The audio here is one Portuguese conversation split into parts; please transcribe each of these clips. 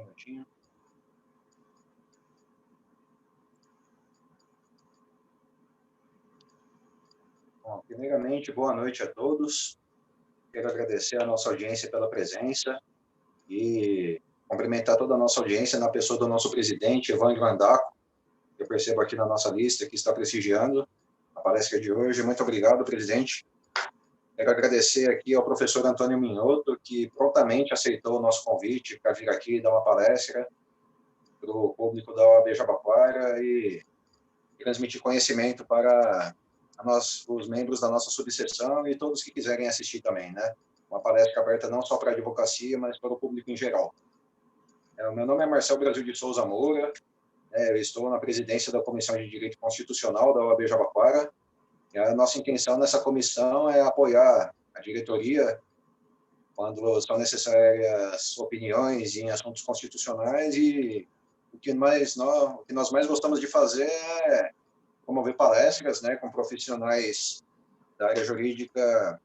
minutinho. Bom, primeiramente, boa noite a todos. Quero agradecer a nossa audiência pela presença e cumprimentar toda a nossa audiência na pessoa do nosso presidente, Evandro Mandaco, que eu percebo aqui na nossa lista que está prestigiando a palestra de hoje. Muito obrigado, presidente. Quero agradecer aqui ao professor Antônio Minhoto, que prontamente aceitou o nosso convite para vir aqui dar uma palestra para o público da OAB Jabaquara e transmitir conhecimento para os membros da nossa subseção e todos que quiserem assistir também, né? Uma palestra aberta não só para a advocacia, mas para o público em geral. O meu nome é Marcel Brasil de Souza Moura, eu estou na presidência da Comissão de Direito Constitucional da OAB Jabaquara. E a nossa intenção nessa comissão é apoiar a diretoria quando são necessárias opiniões em assuntos constitucionais e o que nós mais gostamos de fazer é promover palestras, né, com profissionais da área jurídica,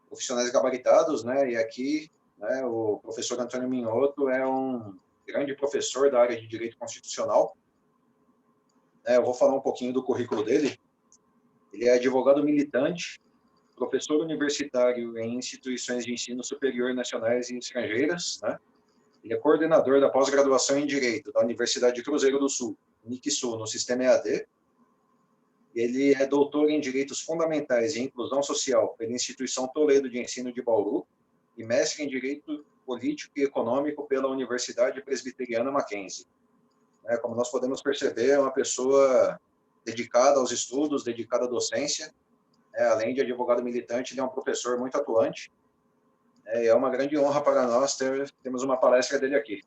profissionais gabaritados, né, e aqui, né, o professor Antônio Minhoto é um grande professor da área de direito constitucional. Eu vou falar um pouquinho do currículo dele. Ele é advogado militante, professor universitário em instituições de ensino superior nacionais e estrangeiras, né? Ele é coordenador da pós-graduação em Direito da Universidade de Cruzeiro do Sul, UniCsul, no sistema EAD. Ele é doutor em Direitos Fundamentais e Inclusão Social pela Instituição Toledo de Ensino de Bauru e mestre em Direito Político e Econômico pela Universidade Presbiteriana Mackenzie. Como nós podemos perceber, é uma pessoa dedicada aos estudos, dedicada à docência. Além de advogado militante, ele é um professor muito atuante. É uma grande honra para nós termos uma palestra dele aqui.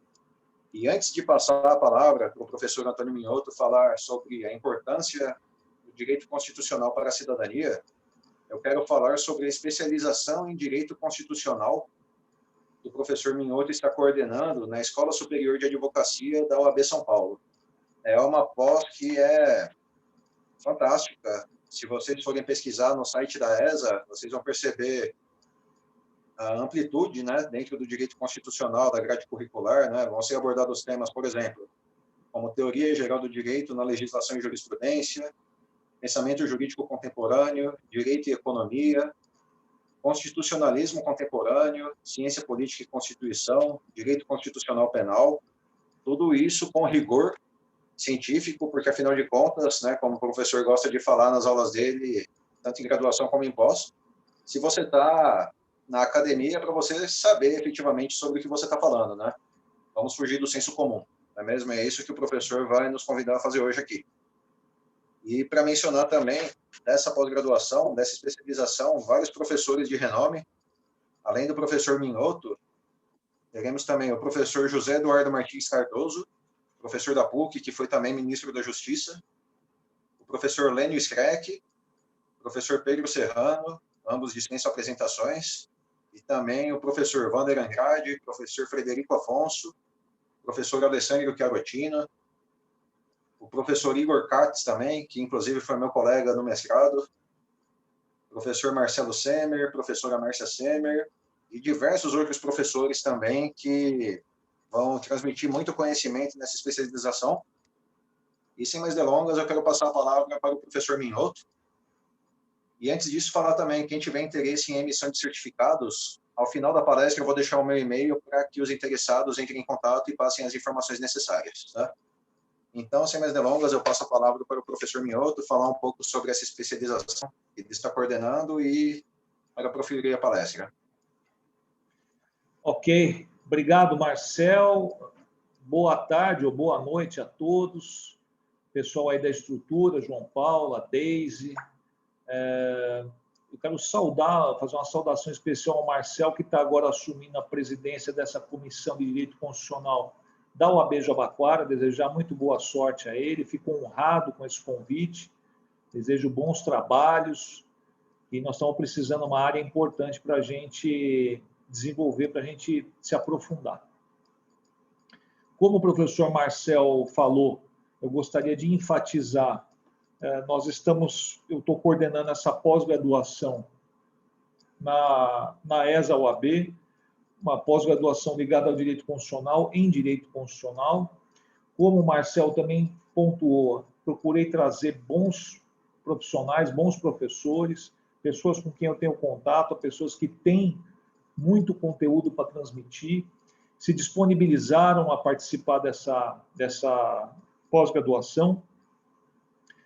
E antes de passar a palavra para o professor Antônio Minhoto falar sobre a importância do direito constitucional para a cidadania, eu quero falar sobre a especialização em direito constitucional que o professor Minhoto está coordenando na Escola Superior de Advocacia da OAB São Paulo. É uma pós que é fantástica. Se vocês forem pesquisar no site da ESA, vocês vão perceber a amplitude, né, dentro do direito constitucional, da grade curricular, né, vão ser abordados temas, por exemplo, como teoria geral do direito na legislação e jurisprudência, pensamento jurídico contemporâneo, direito e economia, constitucionalismo contemporâneo, ciência política e constituição, direito constitucional penal, tudo isso com rigor científico, porque, afinal de contas, né, como o professor gosta de falar nas aulas dele, tanto em graduação como em pós, se você está na academia, é para você saber efetivamente sobre o que você está falando, né? Vamos fugir do senso comum, não é mesmo? É isso que o professor vai nos convidar a fazer hoje aqui. E para mencionar também, dessa pós-graduação, dessa especialização, vários professores de renome, além do professor Minhoto, teremos também o professor José Eduardo Martins Cardoso, professor da PUC, que foi também ministro da Justiça, o professor Lênio Schreck, o professor Pedro Serrano, ambos dispensam apresentações, e também o professor Wander Andrade, professor Frederico Afonso, o professor Alessandro Chiarotina, o professor Igor Katz também, que inclusive foi meu colega no mestrado, o professor Marcelo Semer, professora Márcia Semer, e diversos outros professores também que vão transmitir muito conhecimento nessa especialização. E sem mais delongas, eu quero passar a palavra para o professor Minhoto. E antes disso, falar também, quem tiver interesse em emissão de certificados, ao final da palestra eu vou deixar o meu e-mail para que os interessados entrem em contato e passem as informações necessárias. Tá? Então, sem mais delongas, eu passo a palavra para o professor Minhoto falar um pouco sobre essa especialização que ele está coordenando e para proferir a palestra. Ok. Obrigado, Marcel. Boa tarde ou boa noite a todos. Pessoal aí da estrutura, João Paulo, a Deise. Eu quero fazer uma saudação especial ao Marcel, que está agora assumindo a presidência dessa Comissão de Direito Constitucional da OAB Jabaquara. Desejar muito boa sorte a ele. Fico honrado com esse convite. Desejo bons trabalhos. E nós estamos precisando de uma área importante para a gente desenvolver, para a gente se aprofundar. Como o professor Marcel falou, eu gostaria de enfatizar, eu estou coordenando essa pós-graduação na ESA OAB, uma pós-graduação ligada ao direito constitucional, em direito constitucional. Como o Marcel também pontuou, procurei trazer bons profissionais, bons professores, pessoas com quem eu tenho contato, pessoas que têm muito conteúdo para transmitir, se disponibilizaram a participar dessa pós-graduação.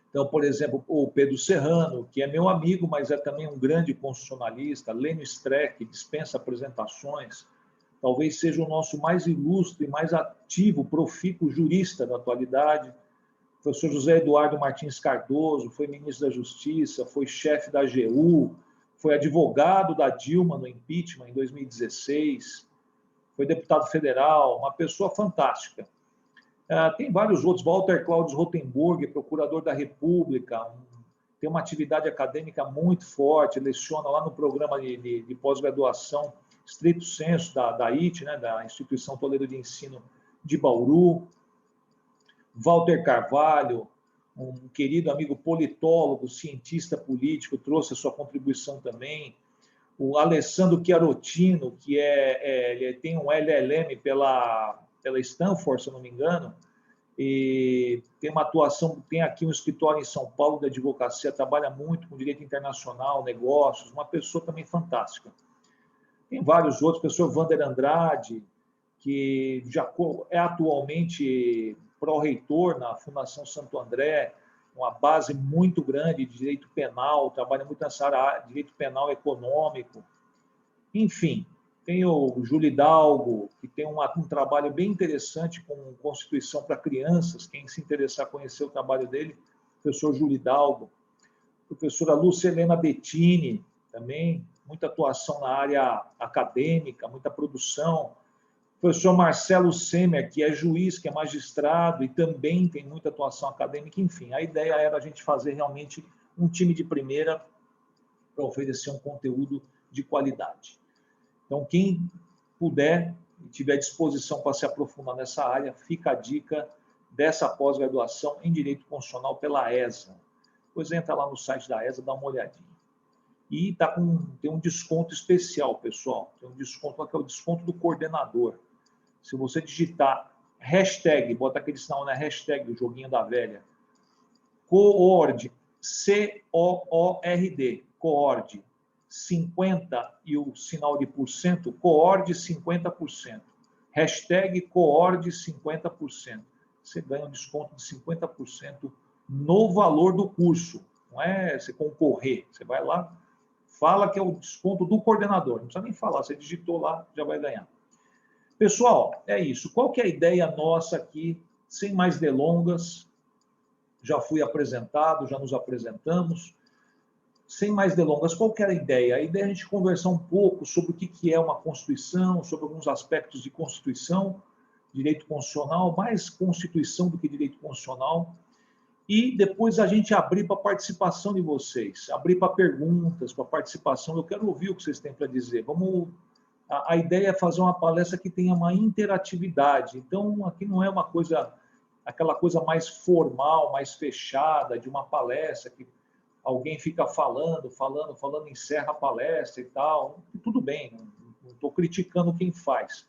Então, por exemplo, o Pedro Serrano, que é meu amigo, mas é também um grande constitucionalista, Lênio Streck, dispensa apresentações, talvez seja o nosso mais ilustre, mais ativo, profícuo jurista da atualidade. O professor José Eduardo Martins Cardoso foi ministro da Justiça, foi chefe da AGU, foi advogado da Dilma no impeachment em 2016, foi deputado federal, uma pessoa fantástica. Tem vários outros, Walter Cláudio Rotenburg, procurador da República, tem uma atividade acadêmica muito forte, leciona lá no programa de pós-graduação Stricto Sensu da IT, né, da Instituição Toledo de Ensino de Bauru. Walter Carvalho, um querido amigo politólogo, cientista político, trouxe a sua contribuição também. O Alessandro Chiarotino, que ele tem um LLM pela Stanford, se eu não me engano, e tem uma atuação, tem aqui um escritório em São Paulo de advocacia, trabalha muito com direito internacional, negócios, uma pessoa também fantástica. Tem vários outros, o professor Wander Andrade, que já é atualmente pró-reitor na Fundação Santo André, uma base muito grande de direito penal, trabalha muito nessa área de direito penal econômico. Enfim, tem o Júlio Hidalgo, que tem um trabalho bem interessante com Constituição para Crianças, quem se interessar conhecer o trabalho dele, professor Júlio Hidalgo. Professora Lúcia Helena Bettini, também, muita atuação na área acadêmica, muita produção. Professor Marcelo Semer, que é juiz, que é magistrado e também tem muita atuação acadêmica. Enfim, a ideia era a gente fazer realmente um time de primeira para oferecer um conteúdo de qualidade. Então, quem puder e tiver disposição para se aprofundar nessa área, fica a dica dessa pós-graduação em Direito Constitucional pela ESA. Depois entra lá no site da ESA, dá uma olhadinha. E tem um desconto especial, pessoal. Tem um desconto que é o desconto do coordenador. Se você digitar hashtag, bota aquele sinal, né? Hashtag do joguinho da velha, COORD, C-O-O-R-D, COORD, 50 e o sinal de porcento, COORD 50%. Hashtag COORD 50%. Você ganha um desconto de 50% no valor do curso. Não é você concorrer. Você vai lá, fala que é o desconto do coordenador. Não precisa nem falar, você digitou lá, já vai ganhar. Pessoal, é isso. Qual que é a ideia nossa aqui? Sem mais delongas, já fui apresentado, já nos apresentamos. Sem mais delongas, qual que era a ideia? A ideia é a gente conversar um pouco sobre o que é uma Constituição, sobre alguns aspectos de Constituição, direito constitucional, mais Constituição do que direito constitucional, e depois a gente abrir para a participação de vocês, abrir para perguntas, para participação. Eu quero ouvir o que vocês têm para dizer. A ideia é fazer uma palestra que tenha uma interatividade. Então, aqui não é uma coisa, aquela coisa mais formal, mais fechada, de uma palestra que alguém fica falando, encerra a palestra e tal. Tudo bem, não estou criticando quem faz.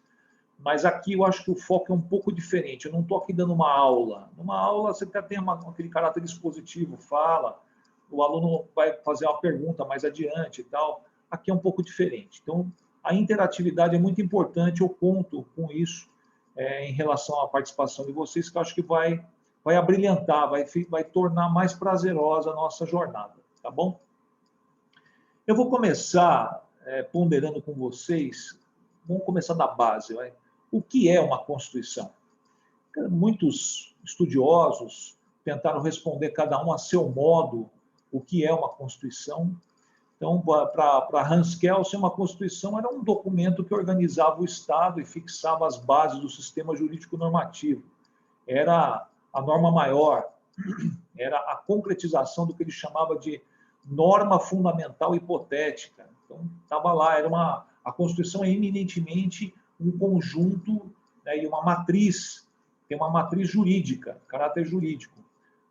Mas aqui eu acho que o foco é um pouco diferente. Eu não estou aqui dando uma aula. Numa aula você tem aquele caráter expositivo, fala, o aluno vai fazer uma pergunta mais adiante e tal. Aqui é um pouco diferente. Então, a interatividade é muito importante, eu conto com isso em relação à participação de vocês, que eu acho que vai abrilhantar, vai tornar mais prazerosa a nossa jornada, tá bom? Eu vou começar ponderando com vocês, vamos começar da base. Vai? O que é uma Constituição? Muitos estudiosos tentaram responder, cada um a seu modo, o que é uma Constituição. Então, para Hans Kelsen, uma Constituição era um documento que organizava o Estado e fixava as bases do sistema jurídico normativo. Era a norma maior, era a concretização do que ele chamava de norma fundamental hipotética. Então, estava lá, a Constituição é eminentemente um conjunto, né, e uma matriz, tem uma matriz jurídica, caráter jurídico.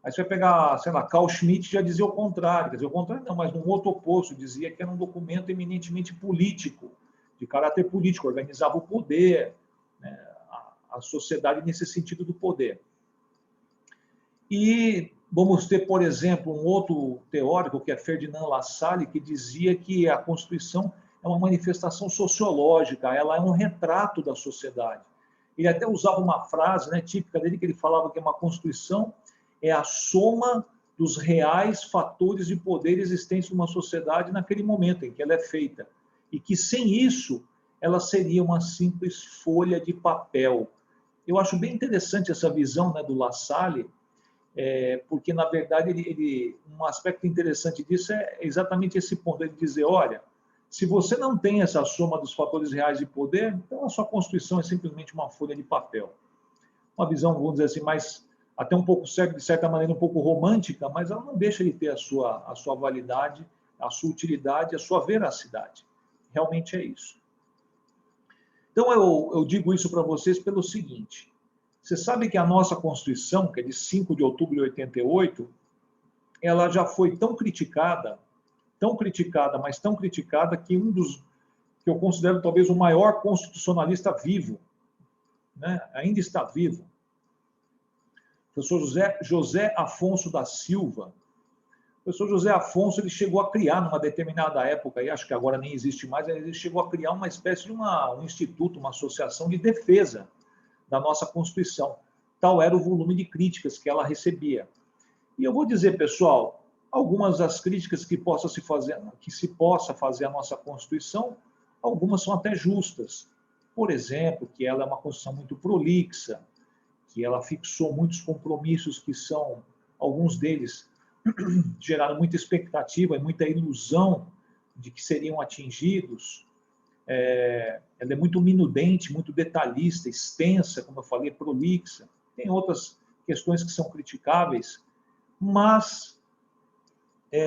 Aí você vai pegar, sei lá, Carl Schmitt já dizia o contrário, quer dizer, o contrário não, mas num outro oposto, dizia que era um documento eminentemente político, de caráter político, organizava o poder, né, a sociedade nesse sentido do poder. E vamos ter, por exemplo, um outro teórico, que é Ferdinand Lassalle, que dizia que a Constituição é uma manifestação sociológica, ela é um retrato da sociedade. Ele até usava uma frase, né, típica dele, que ele falava que uma Constituição é a soma dos reais fatores de poder existentes numa sociedade naquele momento em que ela é feita. E que, sem isso, ela seria uma simples folha de papel. Eu acho bem interessante essa visão, né, do Lassalle, porque, na verdade, um aspecto interessante disso é exatamente esse ponto, ele dizer, olha, se você não tem essa soma dos fatores reais de poder, então a sua Constituição é simplesmente uma folha de papel. Uma visão, vamos dizer assim, mais, até um pouco, de certa maneira, um pouco romântica, mas ela não deixa de ter a sua validade, a sua utilidade, a sua veracidade. Realmente é isso. Então, eu digo isso para vocês pelo seguinte, você sabe que a nossa Constituição, que é de 5 de outubro de 88, ela já foi tão criticada, mas tão criticada, que que eu considero talvez o maior constitucionalista vivo, né, ainda está vivo, o professor José Afonso da Silva. O professor José Afonso, ele chegou a criar, numa determinada época, e acho que agora nem existe mais, ele chegou a criar uma espécie de um instituto, uma associação de defesa da nossa Constituição. Tal era o volume de críticas que ela recebia. E eu vou dizer, pessoal, algumas das críticas que se possa fazer à nossa Constituição, algumas são até justas. Por exemplo, que ela é uma Constituição muito prolixa, que ela fixou muitos compromissos que são, alguns deles, geraram muita expectativa e muita ilusão de que seriam atingidos. Ela é muito minudente, muito detalhista, extensa, como eu falei, prolixa. Tem outras questões que são criticáveis, mas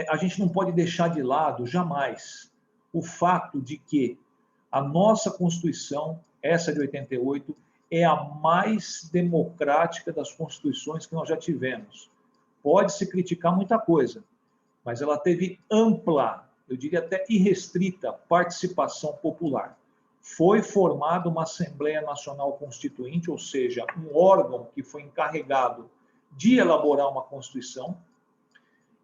a gente não pode deixar de lado, jamais, o fato de que a nossa Constituição, essa de 88, é a mais democrática das Constituições que nós já tivemos. Pode-se criticar muita coisa, mas ela teve ampla, eu diria até irrestrita, participação popular. Foi formada uma Assembleia Nacional Constituinte, ou seja, um órgão que foi encarregado de elaborar uma Constituição,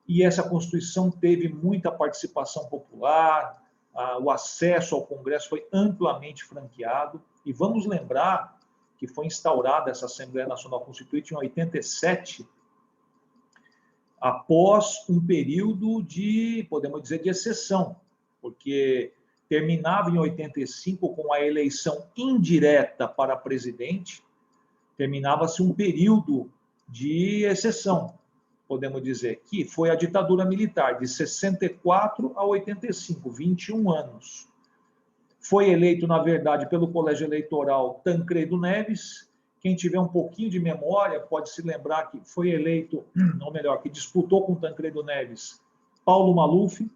e essa Constituição teve muita participação popular, o acesso ao Congresso foi amplamente franqueado, e vamos lembrar que foi instaurada essa Assembleia Nacional Constituinte em 87, após um período de, podemos dizer, de exceção, porque terminava em 85 com a eleição indireta para presidente, terminava-se um período de exceção, podemos dizer, que foi a ditadura militar, de 64 a 85, 21 anos. Foi eleito, na verdade, pelo Colégio Eleitoral Tancredo Neves. Quem tiver um pouquinho de memória pode se lembrar que foi eleito, ou melhor, que disputou com Tancredo Neves, Paulo Maluf,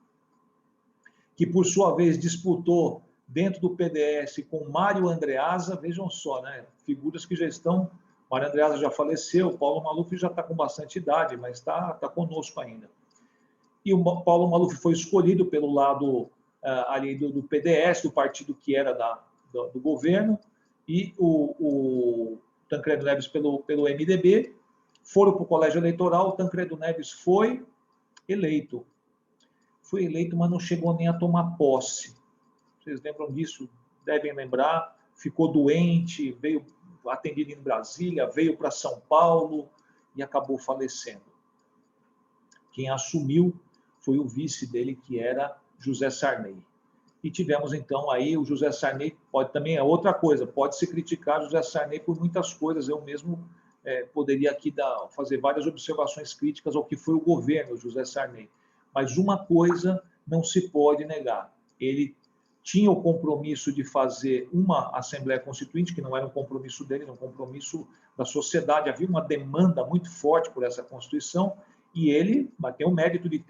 que, por sua vez, disputou dentro do PDS com Mário Andreasa. Vejam só, né? Figuras que já estão... Mário Andreasa já faleceu, Paulo Maluf já está com bastante idade, mas está conosco ainda. E o Paulo Maluf foi escolhido pelo lado ali do PDS, do partido que era do governo, e o Tancredo Neves pelo MDB, foram para o colégio eleitoral, o Tancredo Neves foi eleito. Foi eleito, mas não chegou nem a tomar posse. Vocês lembram disso? Devem lembrar. Ficou doente, veio atendido em Brasília, veio para São Paulo e acabou falecendo. Quem assumiu foi o vice dele, que era José Sarney. E tivemos, então, aí o José Sarney, também é outra coisa, pode-se criticar José Sarney por muitas coisas. Eu mesmo poderia aqui fazer várias observações críticas ao que foi o governo José Sarney. Mas uma coisa não se pode negar. Ele tinha o compromisso de fazer uma Assembleia Constituinte, que não era um compromisso dele, era um compromisso da sociedade. Havia uma demanda muito forte por essa Constituição, e ele tem o mérito de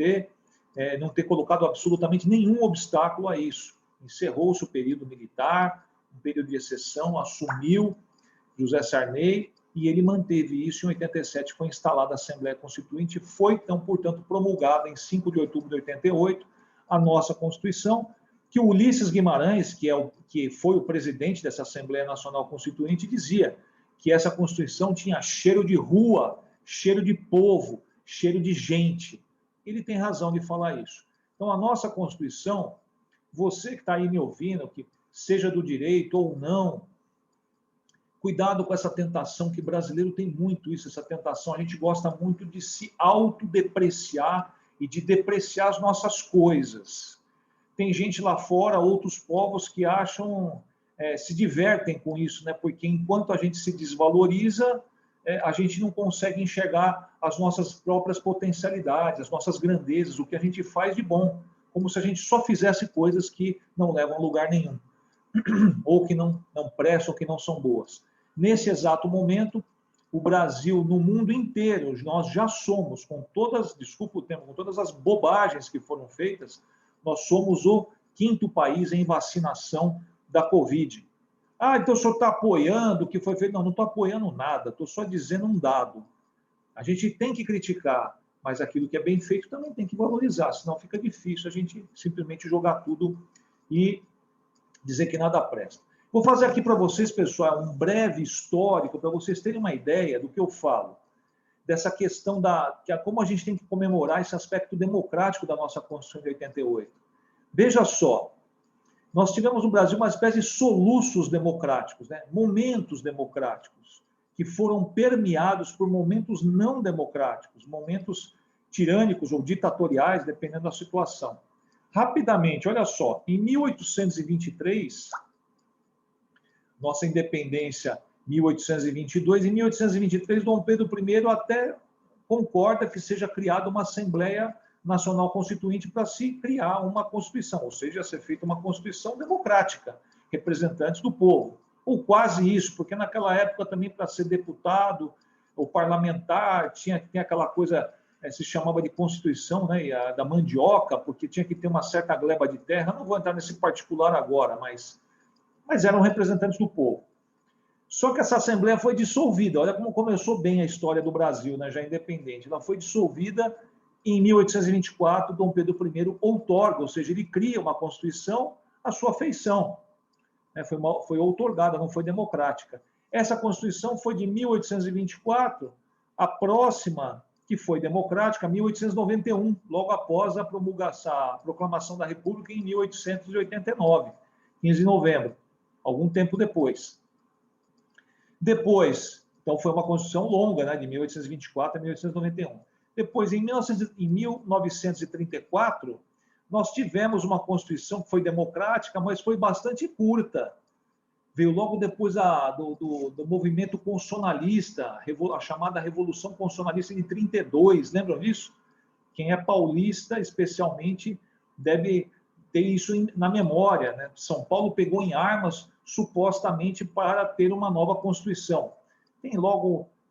não ter colocado absolutamente nenhum obstáculo a isso. Encerrou-se o período militar, um período de exceção, assumiu José Sarney, e ele manteve isso. Em 87 foi instalada a Assembleia Constituinte, foi, então, portanto, promulgada em 5 de outubro de 88, a nossa Constituição, que o Ulisses Guimarães, que é o que foi o presidente dessa Assembleia Nacional Constituinte, dizia que essa Constituição tinha cheiro de rua, cheiro de povo, cheiro de gente. Ele tem razão de falar isso. Então, a nossa Constituição, você que está aí me ouvindo, que seja do direito ou não, cuidado com essa tentação, que brasileiro tem muito isso, essa tentação. A gente gosta muito de se autodepreciar e de depreciar as nossas coisas. Tem gente lá fora, outros povos, que acham, se divertem com isso, né? Porque enquanto a gente se desvaloriza, a gente não consegue enxergar as nossas próprias potencialidades, as nossas grandezas, o que a gente faz de bom, como se a gente só fizesse coisas que não levam a lugar nenhum, ou que não prestam, ou que não são boas. Nesse exato momento, o Brasil, no mundo inteiro, nós já somos, com todas, desculpa o tempo, com todas as bobagens que foram feitas, nós somos o 5º país em vacinação da Covid. Ah, então o senhor está apoiando o que foi feito? Não, não estou apoiando nada, estou só dizendo um dado. A gente tem que criticar, mas aquilo que é bem feito também tem que valorizar, senão fica difícil a gente simplesmente jogar tudo e dizer que nada presta. Vou fazer aqui para vocês, pessoal, um breve histórico, para vocês terem uma ideia do que eu falo, dessa questão como a gente tem que comemorar esse aspecto democrático da nossa Constituição de 88. Veja só, nós tivemos no Brasil uma espécie de soluços democráticos, né? Momentos democráticos, que foram permeados por momentos não democráticos, momentos tirânicos ou ditatoriais, dependendo da situação. Rapidamente, olha só, em 1823, nossa independência, 1822, em 1823, Dom Pedro I até concorda que seja criada uma Assembleia Nacional Constituinte para se criar uma Constituição, ou seja, ser feita uma Constituição democrática, representantes do povo, ou quase isso, porque naquela época também, para ser deputado ou parlamentar, tem aquela coisa, se chamava de Constituição, né, da mandioca, porque tinha que ter uma certa gleba de terra. Não vou entrar nesse particular agora, mas eram representantes do povo. Só que essa Assembleia foi dissolvida. Olha como começou bem a história do Brasil, né, já independente. Ela foi dissolvida em 1824, Dom Pedro I outorga, ou seja, ele cria uma Constituição à sua feição. Foi outorgada, não foi democrática. Essa Constituição foi de 1824, a próxima, que foi democrática, 1891, logo após a proclamação da República em 1889, 15 de novembro, algum tempo depois. Depois, então foi uma Constituição longa, né, de 1824 a 1891. Depois, em 1934, nós tivemos uma Constituição que foi democrática, mas foi bastante curta. Veio logo depois do movimento constitucionalista, a chamada Revolução Constitucionalista de 32, lembram disso? Quem é paulista, especialmente, deve ter isso na memória, né? São Paulo pegou em armas, supostamente, para ter uma nova Constituição. Tem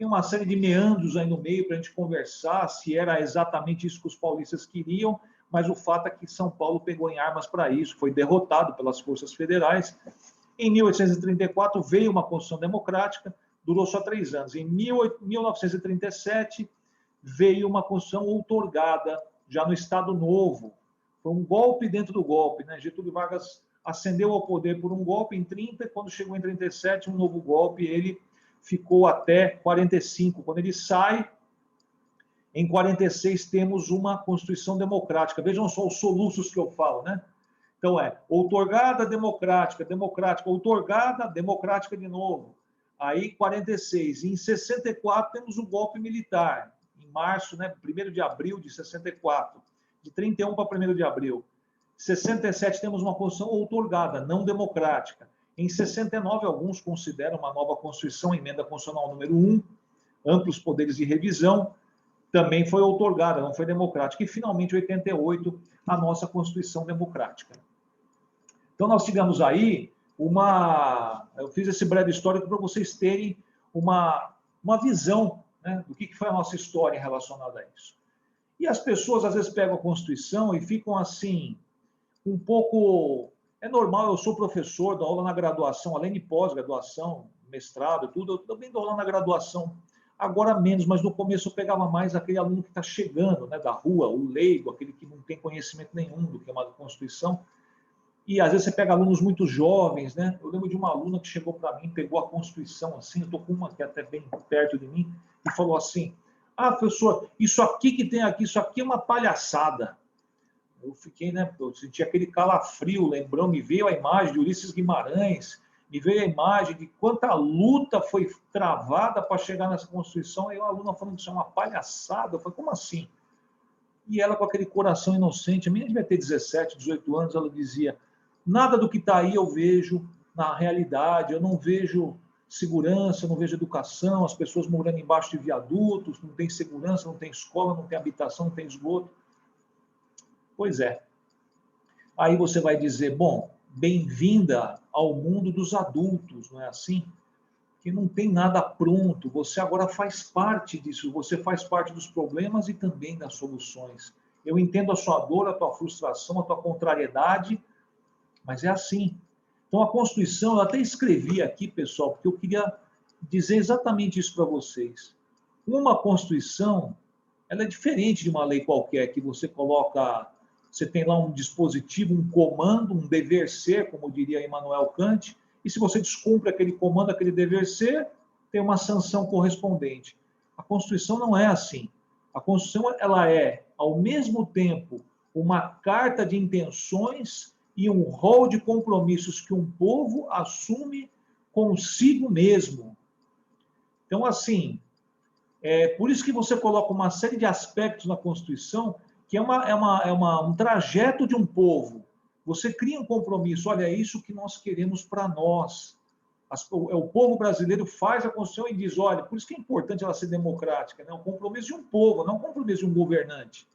uma série de meandros aí no meio para a gente conversar se era exatamente isso que os paulistas queriam, mas o fato é que São Paulo pegou em armas para isso, foi derrotado pelas forças federais. Em 1834 veio uma Constituição Democrática, durou só 3 anos. Em 1937 veio uma Constituição outorgada, já no Estado Novo. Foi um golpe dentro do golpe, né? Getúlio Vargas ascendeu ao poder por um golpe em 30, quando chegou em 37, um novo golpe, ele ficou até 45. Quando ele sai, em 46 temos uma Constituição democrática. Vejam só os soluços que eu falo, né? Então outorgada, democrática, democrática, outorgada, democrática de novo. Aí 46. E em 64 temos o golpe militar, em março, né, 1º de abril de 64, de 31 para 1º de abril. 67 temos uma Constituição outorgada, não democrática. Em 69, alguns consideram uma nova Constituição, emenda constitucional número 1, amplos poderes de revisão, também foi outorgada, não foi democrática. E, finalmente, em 88, a nossa Constituição democrática. Então, nós tivemos aí eu fiz esse breve histórico para vocês terem uma visão, né, do que foi a nossa história relacionada a isso. E as pessoas, às vezes, pegam a Constituição e ficam assim, um pouco... É normal, eu sou professor, dou aula na graduação, além de pós-graduação, mestrado, tudo, eu também dou aula na graduação. Agora menos, mas no começo eu pegava mais aquele aluno que está chegando, né, da rua, o leigo, aquele que não tem conhecimento nenhum do que é uma Constituição. E às vezes você pega alunos muito jovens, né? Eu lembro de uma aluna que chegou para mim, pegou a Constituição assim, eu estou com uma que é até bem perto de mim, e falou assim: ah, professor, isso aqui que tem aqui, isso aqui é uma palhaçada. Eu fiquei, né? Eu senti aquele calafrio, lembrou, me veio a imagem de Ulisses Guimarães, me veio a imagem de quanta luta foi travada para chegar nessa Constituição, e a aluna falando que isso é uma palhaçada. Eu falei, como assim? E ela, com aquele coração inocente, a menina devia ter 17, 18 anos, ela dizia: nada do que está aí eu vejo na realidade, eu não vejo segurança, eu não vejo educação, as pessoas morando embaixo de viadutos, não tem segurança, não tem escola, não tem habitação, não tem esgoto. Pois é. Aí você vai dizer, bom, bem-vinda ao mundo dos adultos, não é assim? Que não tem nada pronto, você agora faz parte disso, você faz parte dos problemas e também das soluções. Eu entendo a sua dor, a tua frustração, a tua contrariedade, mas é assim. Então, a Constituição, eu até escrevi aqui, pessoal, porque eu queria dizer exatamente isso para vocês. Uma Constituição, ela é diferente de uma lei qualquer, que você coloca, você tem lá um dispositivo, um comando, um dever ser, como diria Immanuel Kant, e se você descumpre aquele comando, aquele dever ser, tem uma sanção correspondente. A Constituição não é assim. A Constituição, ela é, ao mesmo tempo, uma carta de intenções e um rol de compromissos que um povo assume consigo mesmo. Então, assim, é por isso que você coloca uma série de aspectos na Constituição que é um trajeto de um povo. Você cria um compromisso, olha, é isso que nós queremos para nós. O povo brasileiro faz a Constituição e diz, olha, por isso que é importante ela ser democrática, né? Um compromisso de um povo, não um compromisso de um governante.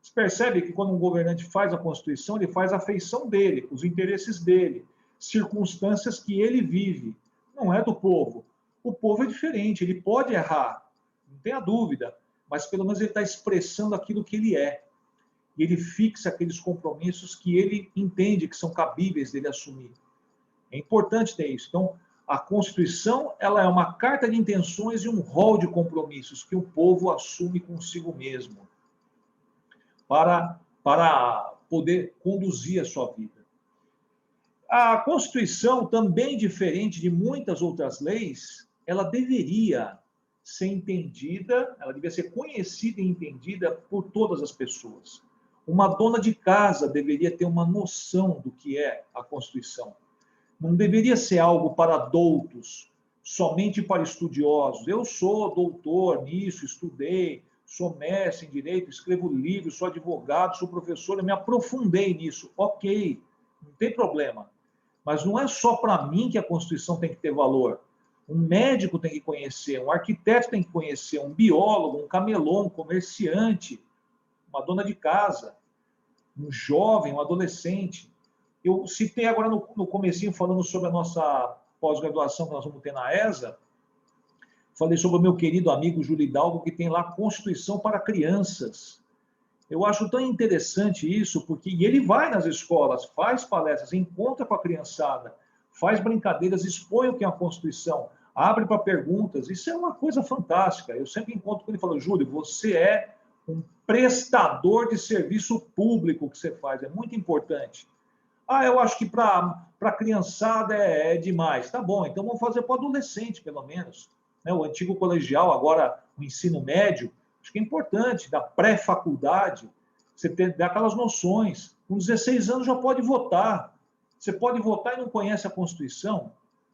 Você percebe que quando um governante faz a Constituição, ele faz a feição dele, os interesses dele, circunstâncias que ele vive. Não é do povo. O povo é diferente, ele pode errar, não tenha dúvida, mas pelo menos ele está expressando aquilo que ele é. E ele fixa aqueles compromissos que ele entende que são cabíveis dele assumir. É importante ter isso. Então, a Constituição, ela é uma carta de intenções e um rol de compromissos que o povo assume consigo mesmo para poder conduzir a sua vida. A Constituição, também diferente de muitas outras leis, ela deveria ser entendida, ela deveria ser conhecida e entendida por todas as pessoas. Uma dona de casa deveria ter uma noção do que é a Constituição. Não deveria ser algo para doutos, somente para estudiosos. Eu sou doutor nisso, estudei, sou mestre em direito, escrevo livros, sou advogado, sou professor, eu me aprofundei nisso. Ok, não tem problema. Mas não é só para mim que a Constituição tem que ter valor. Um médico tem que conhecer, um arquiteto tem que conhecer, um biólogo, um camelô, um comerciante, uma dona de casa, um jovem, um adolescente. Eu citei agora no comecinho, falando sobre a nossa pós-graduação que nós vamos ter na ESA, falei sobre o meu querido amigo Júlio Hidalgo, que tem lá Constituição para Crianças. Eu acho tão interessante isso, porque ele vai nas escolas, faz palestras, encontra com a criançada, faz brincadeiras, expõe o que é a Constituição, abre para perguntas. Isso é uma coisa fantástica. Eu sempre encontro com ele e falo, Júlio, você é um prestador de serviço público que você faz, é muito importante. Ah, eu acho que para a criançada é demais. Tá bom, então vamos fazer para o adolescente, pelo menos. Né? O antigo colegial, agora o ensino médio, acho que é importante, da pré-faculdade, você ter aquelas noções. Com 16 anos já pode votar. Você pode votar e não conhece a Constituição?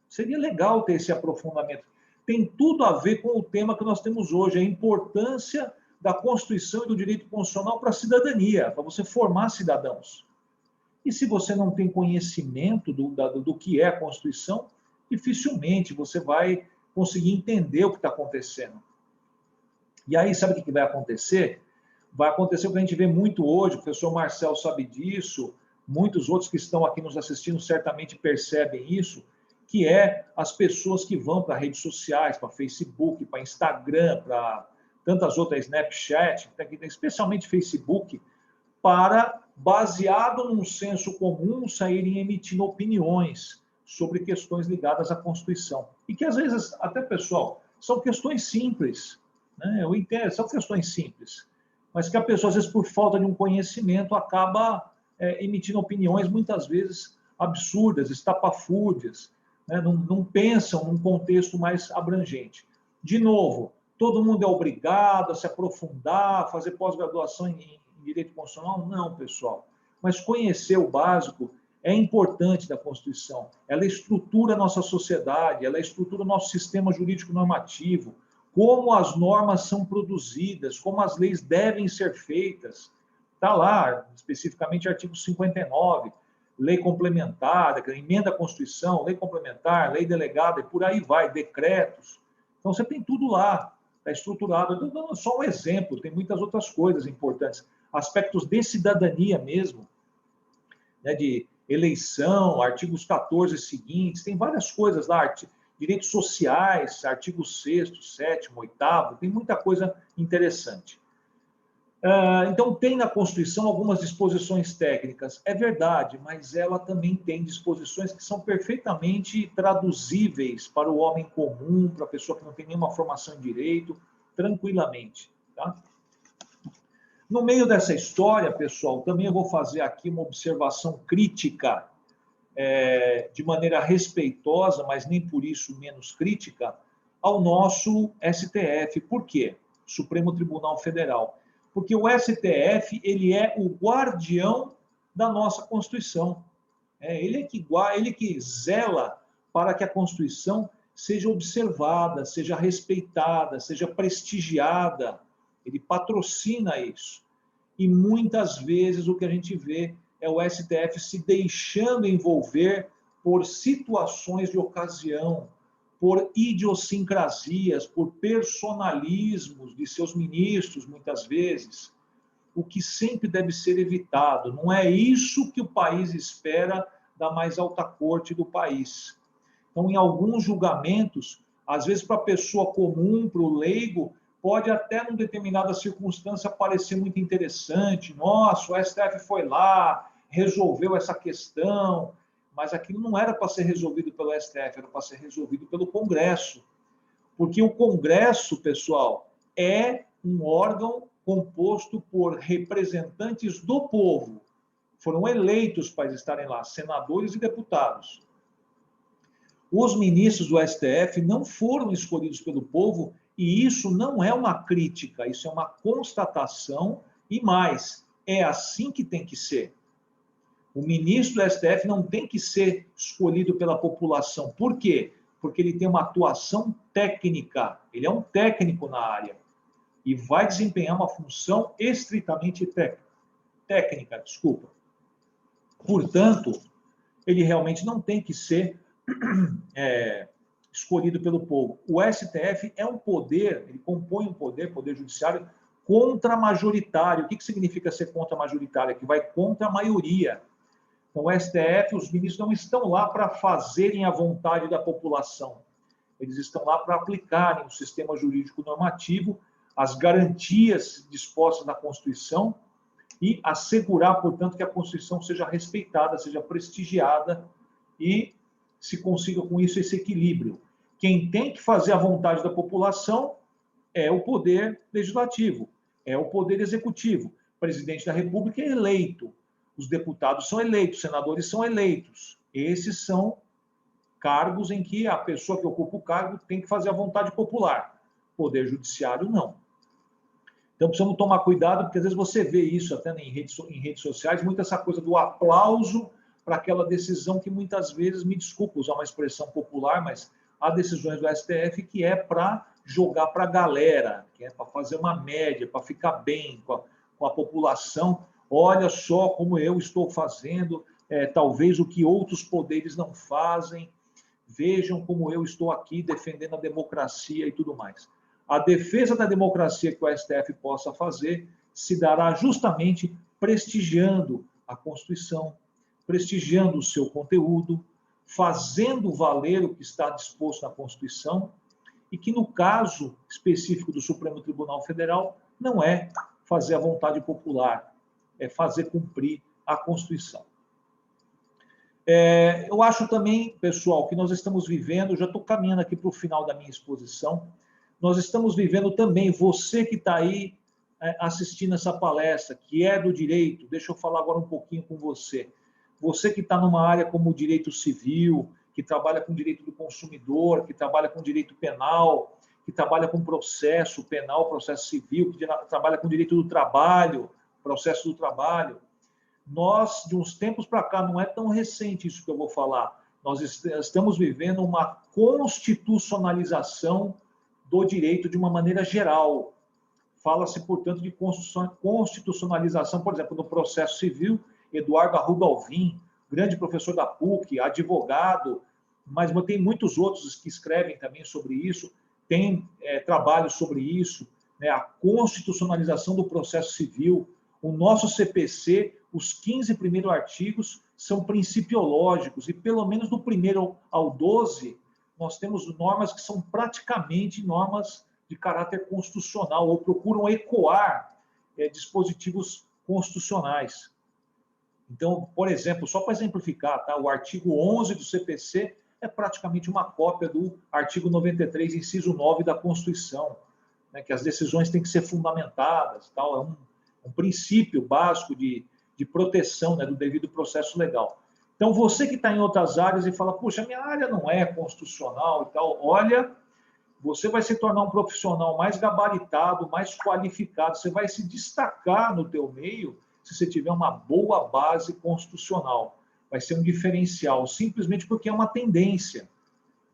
Seria legal ter esse aprofundamento. Tem tudo a ver com o tema que nós temos hoje, a importância da Constituição e do direito constitucional para a cidadania, para você formar cidadãos. E se você não tem conhecimento do que é a Constituição, dificilmente você vai conseguir entender o que está acontecendo. E aí, sabe o que vai acontecer? Vai acontecer o que a gente vê muito hoje, o professor Marcel sabe disso, muitos outros que estão aqui nos assistindo certamente percebem isso, que é as pessoas que vão para redes sociais, para Facebook, para Instagram, para tantas outras, Snapchat, especialmente Facebook, para, baseado num senso comum, saírem emitindo opiniões sobre questões ligadas à Constituição. E que, às vezes, até, pessoal, são questões simples, né? Eu entendo, são questões simples, mas que a pessoa, às vezes, por falta de um conhecimento, acaba emitindo opiniões muitas vezes absurdas, estapafúrdias, né? Não pensam num contexto mais abrangente. De novo, todo mundo é obrigado a se aprofundar, a fazer pós-graduação em direito constitucional? Não, pessoal. Mas conhecer o básico é importante da Constituição. Ela estrutura a nossa sociedade, ela estrutura o nosso sistema jurídico normativo, como as normas são produzidas, como as leis devem ser feitas. Está lá, especificamente, artigo 59, lei complementar, emenda à Constituição, lei complementar, lei delegada, e por aí vai, decretos. Então, você tem tudo lá, está estruturado. Estou dando só um exemplo, tem muitas outras coisas importantes. Aspectos de cidadania mesmo, né, de eleição, artigos 14 e seguintes, tem várias coisas lá, direitos sociais, artigos 6º, 7º, 8º, tem muita coisa interessante. Então, tem na Constituição algumas disposições técnicas, é verdade, mas ela também tem disposições que são perfeitamente traduzíveis para o homem comum, para a pessoa que não tem nenhuma formação em direito, tranquilamente. Tá? No meio dessa história, pessoal, também eu vou fazer aqui uma observação crítica, de maneira respeitosa, mas nem por isso menos crítica, ao nosso STF. Por quê? Supremo Tribunal Federal. Porque o STF, ele é o guardião da nossa Constituição. Ele que zela para que a Constituição seja observada, seja respeitada, seja prestigiada. Ele patrocina isso. E muitas vezes o que a gente vê é o STF se deixando envolver por situações de ocasião, por idiosincrasias, por personalismos de seus ministros, muitas vezes, o que sempre deve ser evitado. Não é isso que o país espera da mais alta corte do país. Então, em alguns julgamentos, às vezes para a pessoa comum, para o leigo, pode até, em determinada circunstância, parecer muito interessante. Nossa, o STF foi lá, resolveu essa questão, mas aquilo não era para ser resolvido pelo STF, era para ser resolvido pelo Congresso. Porque o Congresso, pessoal, é um órgão composto por representantes do povo. Foram eleitos para estarem lá, senadores e deputados. Os ministros do STF não foram escolhidos pelo povo, e isso não é uma crítica, isso é uma constatação, e mais, é assim que tem que ser. O ministro do STF não tem que ser escolhido pela população. Por quê? Porque ele tem uma atuação técnica, ele é um técnico na área, e vai desempenhar uma função estritamente técnica. Portanto, ele realmente não tem que ser escolhido pelo povo. O STF é um poder, ele compõe um poder judiciário contramajoritário. O que significa ser contramajoritário? É que vai contra a maioria. Então, o STF, os ministros não estão lá para fazerem a vontade da população. Eles estão lá para aplicarem o sistema jurídico normativo, as garantias dispostas na Constituição e assegurar, portanto, que a Constituição seja respeitada, seja prestigiada e se consiga com isso esse equilíbrio. Quem tem que fazer a vontade da população é o poder legislativo, é o poder executivo. O presidente da República é eleito, os deputados são eleitos, os senadores são eleitos. Esses são cargos em que a pessoa que ocupa o cargo tem que fazer a vontade popular. Poder judiciário, não. Então, precisamos tomar cuidado, porque às vezes você vê isso até em redes sociais, muito essa coisa do aplauso para aquela decisão que muitas vezes, me desculpa usar uma expressão popular, mas há decisões do STF que é para jogar para a galera, que é para fazer uma média, para ficar bem com a população. Olha só como eu estou fazendo, talvez o que outros poderes não fazem, vejam como eu estou aqui defendendo a democracia e tudo mais. A defesa da democracia que o STF possa fazer se dará justamente prestigiando a Constituição, prestigiando o seu conteúdo, fazendo valer o que está disposto na Constituição, e que, no caso específico do Supremo Tribunal Federal, não é fazer a vontade popular, é fazer cumprir a Constituição. Eu acho também, pessoal, que nós estamos vivendo, já estou caminhando aqui para o final da minha exposição, nós estamos vivendo também, você que está aí assistindo essa palestra, que é do direito, deixa eu falar agora um pouquinho com você. Você que está numa área como o direito civil, que trabalha com direito do consumidor, que trabalha com direito penal, que trabalha com processo penal, processo civil, que trabalha com direito do trabalho, processo do trabalho. Nós, de uns tempos para cá, não é tão recente isso que eu vou falar, nós estamos vivendo uma constitucionalização do direito de uma maneira geral. Fala-se, portanto, de constitucionalização, por exemplo, no processo civil. Eduardo Arruda Alvim, grande professor da PUC, advogado, mas tem muitos outros que escrevem também sobre isso, tem trabalhos sobre isso, né, a constitucionalização do processo civil. O nosso CPC, os 15 primeiros artigos são principiológicos, e pelo menos do 1º ao 12, nós temos normas que são praticamente normas de caráter constitucional, ou procuram ecoar dispositivos constitucionais. Então, por exemplo, só para exemplificar, tá? O artigo 11 do CPC é praticamente uma cópia do artigo 93, inciso 9 da Constituição, né? Que as decisões têm que ser fundamentadas, tal. É um princípio básico de proteção, né, do devido processo legal. Então, você que está em outras áreas e fala, puxa, minha área não é constitucional e tal, olha, você vai se tornar um profissional mais gabaritado, mais qualificado, você vai se destacar no teu meio se você tiver uma boa base constitucional. Vai ser um diferencial, simplesmente porque é uma tendência.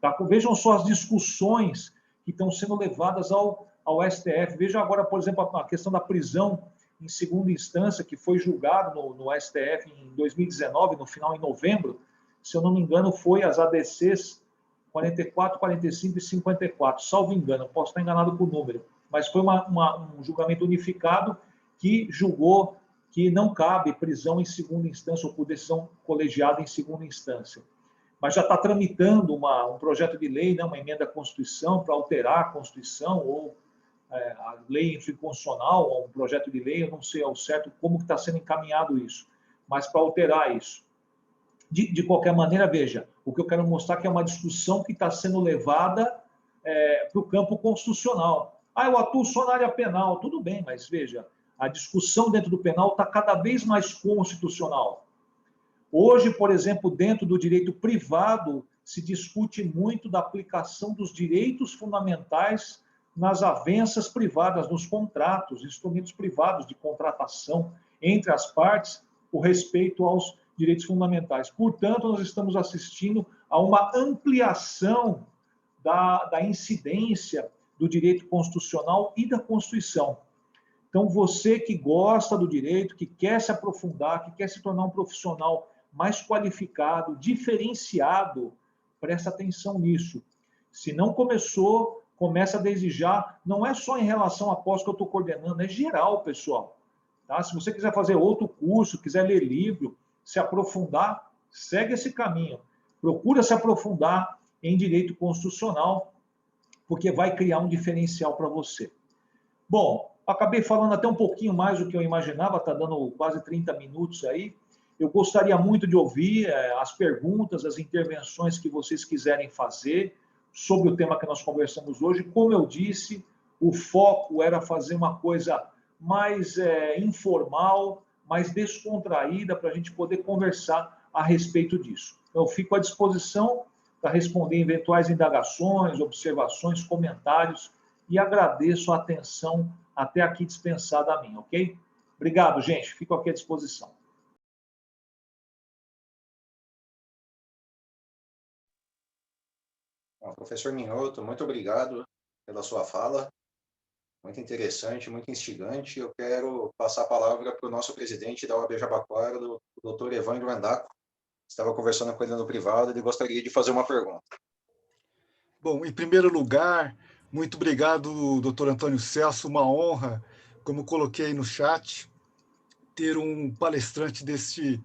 Tá? Vejam só as discussões que estão sendo levadas ao STF. Vejam agora, por exemplo, a questão da prisão em segunda instância, que foi julgado no STF em 2019, no final em novembro. Se eu não me engano, foi as ADCs 44, 45 e 54, salvo engano, posso estar enganado com o número, mas foi um julgamento unificado que julgou que não cabe prisão em segunda instância ou por decisão colegiada em segunda instância. Mas já está tramitando um projeto de lei, né, uma emenda à Constituição para alterar a Constituição ou a lei infraconstitucional, ou um projeto de lei, eu não sei ao certo como está sendo encaminhado isso, mas para alterar isso. De qualquer maneira, veja, o que eu quero mostrar é que é uma discussão que está sendo levada para o campo constitucional. Eu atuo só na área penal, tudo bem, mas veja, a discussão dentro do penal está cada vez mais constitucional. Hoje, por exemplo, dentro do direito privado, se discute muito da aplicação dos direitos fundamentais nas avenças privadas, nos contratos, instrumentos privados de contratação entre as partes, o respeito aos direitos fundamentais. Portanto, nós estamos assistindo a uma ampliação da incidência do direito constitucional e da Constituição. Então, você que gosta do direito, que quer se aprofundar, que quer se tornar um profissional mais qualificado, diferenciado, presta atenção nisso. Se não começou, começa desde já. Não é só em relação à pós que eu estou coordenando, é geral, pessoal. Tá? Se você quiser fazer outro curso, quiser ler livro, se aprofundar, segue esse caminho. Procura se aprofundar em direito constitucional, porque vai criar um diferencial para você. Bom, acabei falando até um pouquinho mais do que eu imaginava, está dando quase 30 minutos aí. Eu gostaria muito de ouvir as perguntas, as intervenções que vocês quiserem fazer sobre o tema que nós conversamos hoje. Como eu disse, o foco era fazer uma coisa mais informal, mais descontraída, para a gente poder conversar a respeito disso. Então, eu fico à disposição para responder eventuais indagações, observações, comentários, e agradeço a atenção até aqui dispensada a mim, ok? Obrigado, gente. Fico aqui à disposição. Bom, professor Minhoto, muito obrigado pela sua fala. Muito interessante, muito instigante. Eu quero passar a palavra para o nosso presidente da OAB Jabaquara, o doutor Evandro Andaco. Estava conversando com ele no privado, ele gostaria de fazer uma pergunta. Bom, em primeiro lugar, muito obrigado, doutor Antônio Celso, uma honra, como coloquei no chat, ter um palestrante deste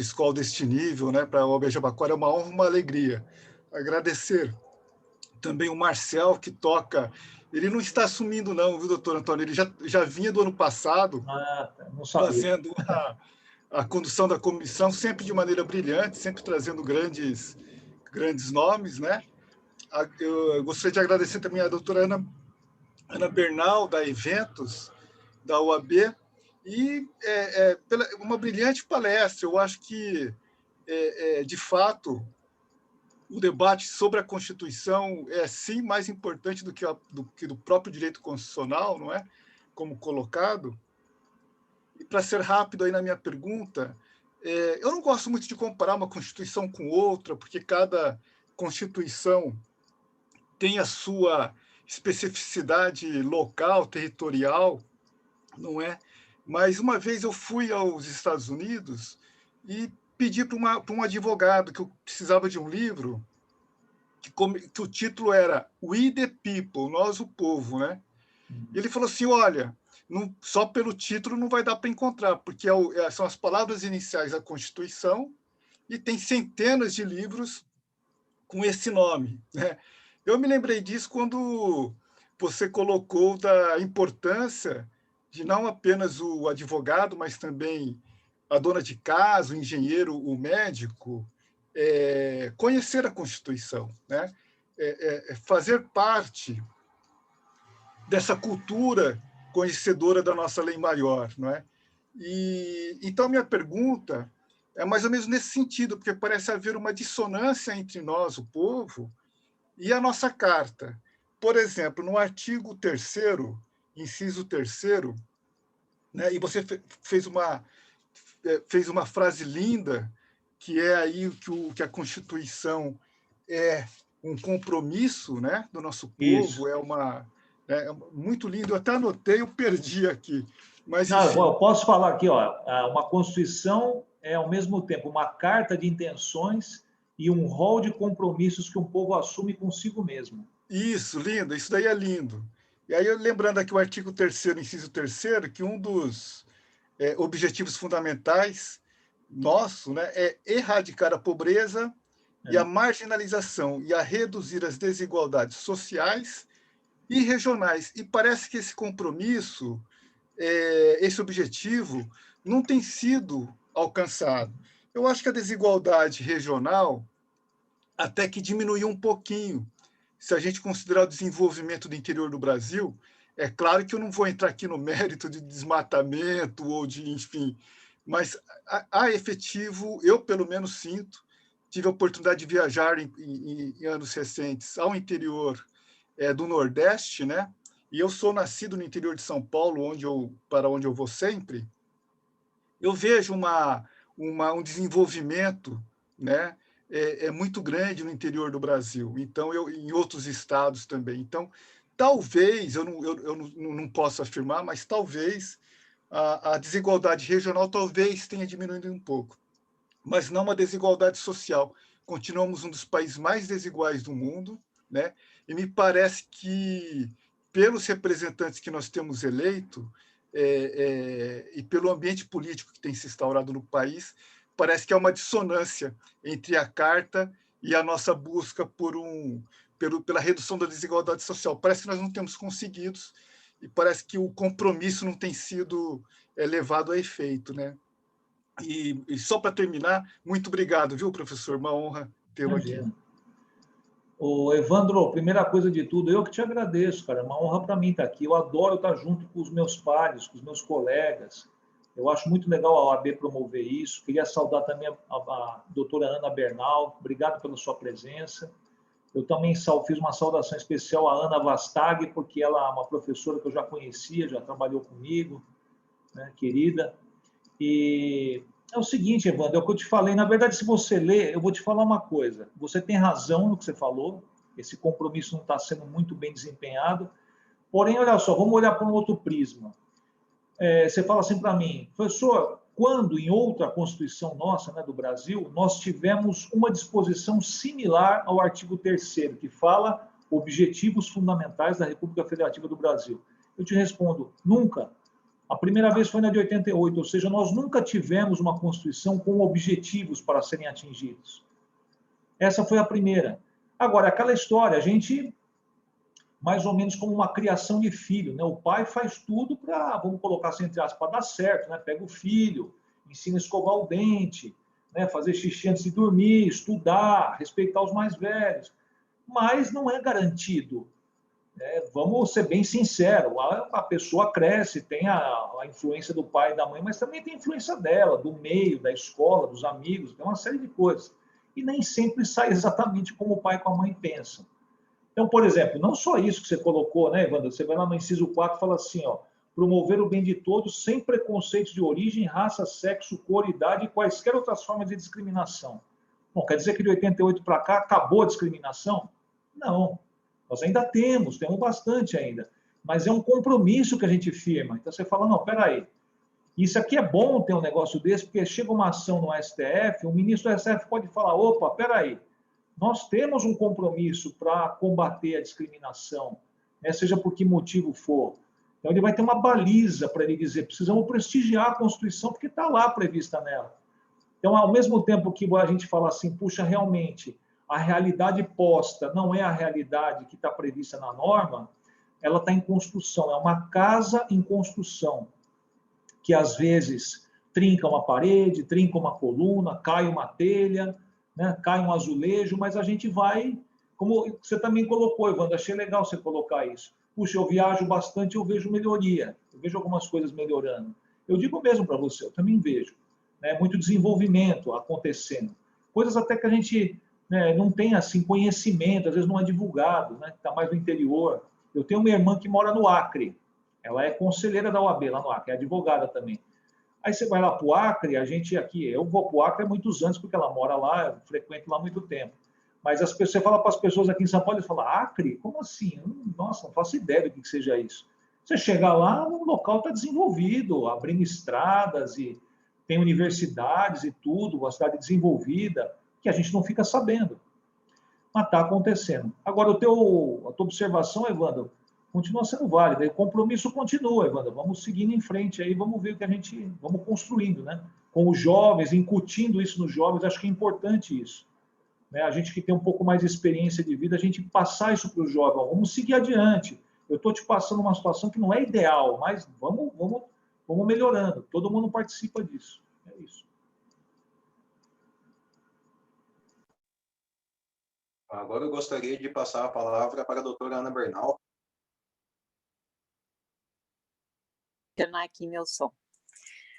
escola, deste nível, né, para a OAB Jabaquara, é uma honra, uma alegria. Agradecer também o Marcel, que toca, ele não está assumindo não, viu, doutor Antônio, ele já vinha do ano passado fazendo a condução da comissão, sempre de maneira brilhante, sempre trazendo grandes nomes, né? Eu gostaria de agradecer também a doutora Ana Bernal, da Eventos, da UAB, e uma brilhante palestra. Eu acho que, de fato, o debate sobre a Constituição é, sim, mais importante do que do próprio direito constitucional, não é? Como colocado. E, para ser rápido aí na minha pergunta, eu não gosto muito de comparar uma Constituição com outra, porque cada Constituição tem a sua especificidade local, territorial, não é? Mas uma vez eu fui aos Estados Unidos e pedi para um advogado que eu precisava de um livro que o título era We the People, Nós o Povo, né? E ele falou assim, olha, só pelo título não vai dar para encontrar, porque são as palavras iniciais da Constituição e tem centenas de livros com esse nome, né? Eu me lembrei disso quando você colocou da importância de não apenas o advogado, mas também a dona de casa, o engenheiro, o médico, conhecer a Constituição, né? Fazer parte dessa cultura conhecedora da nossa lei maior, não é? E então minha pergunta é mais ou menos nesse sentido, porque parece haver uma dissonância entre nós, o povo, e a nossa carta. Por exemplo, no artigo 3º, inciso 3º, né, e você fez uma frase linda, que é aí que a Constituição é um compromisso, né, do nosso povo, Isso. É muito lindo. Eu até anotei, eu perdi aqui. Mas, Não, enfim. eu posso falar aqui, ó, uma Constituição é, ao mesmo tempo, uma carta de intenções e um rol de compromissos que um povo assume consigo mesmo. Isso, lindo. Isso daí é lindo. E aí, lembrando aqui o artigo 3º, inciso 3º, que um dos objetivos fundamentais nosso, né, é erradicar a pobreza e a marginalização e a reduzir as desigualdades sociais e regionais. E parece que esse compromisso, esse objetivo, não tem sido alcançado. Eu acho que a desigualdade regional até que diminuiu um pouquinho. Se a gente considerar o desenvolvimento do interior do Brasil, é claro que eu não vou entrar aqui no mérito de desmatamento ou de, enfim, mas há efetivo, eu pelo menos sinto, tive a oportunidade de viajar em anos recentes ao interior do Nordeste, né? E eu sou nascido no interior de São Paulo, para onde eu vou sempre. Eu vejo um desenvolvimento, né? Muito grande no interior do Brasil. Então, em outros estados também. Então, talvez, eu não posso afirmar, mas talvez a desigualdade regional talvez tenha diminuído um pouco, mas não a desigualdade social. Continuamos um dos países mais desiguais do mundo, né? E me parece que, pelos representantes que nós temos eleito, e pelo ambiente político que tem se instaurado no país, parece que há uma dissonância entre a Carta e a nossa busca pela redução da desigualdade social. Parece que nós não temos conseguido, e parece que o compromisso não tem sido levado a efeito, né? E só para terminar, muito obrigado, viu, professor? Uma honra tê-lo aqui. Ô, Evandro, primeira coisa de tudo, eu que te agradeço, cara. É uma honra para mim estar aqui. Eu adoro estar junto com os meus pares, com os meus colegas. Eu acho muito legal a OAB promover isso. Queria saudar também a doutora Ana Bernal. Obrigado pela sua presença. Eu também fiz uma saudação especial à Ana Vastag, porque ela é uma professora que eu já conhecia, já trabalhou comigo, né, querida. E é o seguinte, Evandro, é o que eu te falei. Na verdade, se você ler, eu vou te falar uma coisa. Você tem razão no que você falou. Esse compromisso não está sendo muito bem desempenhado. Porém, olha só, vamos olhar para um outro prisma. Você fala assim para mim, professor, quando em outra Constituição nossa, né, do Brasil, nós tivemos uma disposição similar ao artigo 3º, que fala objetivos fundamentais da República Federativa do Brasil? Eu te respondo, nunca. A primeira vez foi na de 88, ou seja, nós nunca tivemos uma Constituição com objetivos para serem atingidos. Essa foi a primeira. Agora, aquela história, a gente, mais ou menos como uma criação de filho, né? O pai faz tudo para, vamos colocar assim, entre aspas, para dar certo, né? Pega o filho, ensina a escovar o dente, né? Fazer xixi antes de dormir, estudar, respeitar os mais velhos. Mas não é garantido Vamos ser bem sinceros, a pessoa cresce, tem a influência do pai e da mãe, mas também tem a influência dela, do meio, da escola, dos amigos, tem uma série de coisas. E nem sempre sai exatamente como o pai e a mãe pensam. Então, por exemplo, não só isso que você colocou, né, Evandro? Você vai lá no inciso 4 e fala assim, ó, promover o bem de todos sem preconceitos de origem, raça, sexo, cor, idade e quaisquer outras formas de discriminação. Bom, quer dizer que de 88 para cá acabou a discriminação? Não. Nós ainda temos bastante ainda. Mas é um compromisso que a gente firma. Então você fala, não, peraí, isso aqui é bom ter um negócio desse, porque chega uma ação no STF, o ministro do STF pode falar, opa, peraí, nós temos um compromisso para combater a discriminação, né, seja por que motivo for. Então ele vai ter uma baliza para ele dizer, precisamos prestigiar a Constituição, porque está lá prevista nela. Então, ao mesmo tempo que a gente fala assim, puxa, realmente, a realidade posta não é a realidade que está prevista na norma, ela está em construção, é uma casa em construção, que às vezes trinca uma parede, trinca uma coluna, cai uma telha, né, cai um azulejo, mas a gente vai, como você também colocou, Evandro, achei legal você colocar isso. Puxa, eu viajo bastante, eu vejo melhoria, eu vejo algumas coisas melhorando. Eu digo mesmo para você, eu também vejo. Né, muito desenvolvimento acontecendo. Coisas até que a gente, né, não tem assim conhecimento, às vezes não é divulgado, né, está mais no interior. Eu tenho uma irmã que mora no Acre, ela é conselheira da OAB lá no Acre, é advogada também. Aí você vai lá para o Acre, a gente aqui, eu vou para o Acre há muitos anos, porque ela mora lá, eu frequento lá há muito tempo. Mas as pessoas, você fala para as pessoas aqui em São Paulo, eles falam, Acre? Como assim? Nossa, não faço ideia do que seja isso. Você chega lá, o local está desenvolvido, abrindo estradas e tem universidades e tudo, uma cidade desenvolvida, que a gente não fica sabendo. Mas está acontecendo. Agora, a tua observação, Evandro, continua sendo válida. E o compromisso continua, Evandro. Vamos seguindo em frente aí, vamos ver o que vamos construindo, né? Com os jovens, incutindo isso nos jovens, acho que é importante isso. Né? A gente que tem um pouco mais de experiência de vida, a gente passar isso para os jovens. Vamos seguir adiante. Eu estou te passando uma situação que não é ideal, mas vamos melhorando. Todo mundo participa disso. É isso. Agora eu gostaria de passar a palavra para a doutora Ana Bernal. Tornar aqui meu som.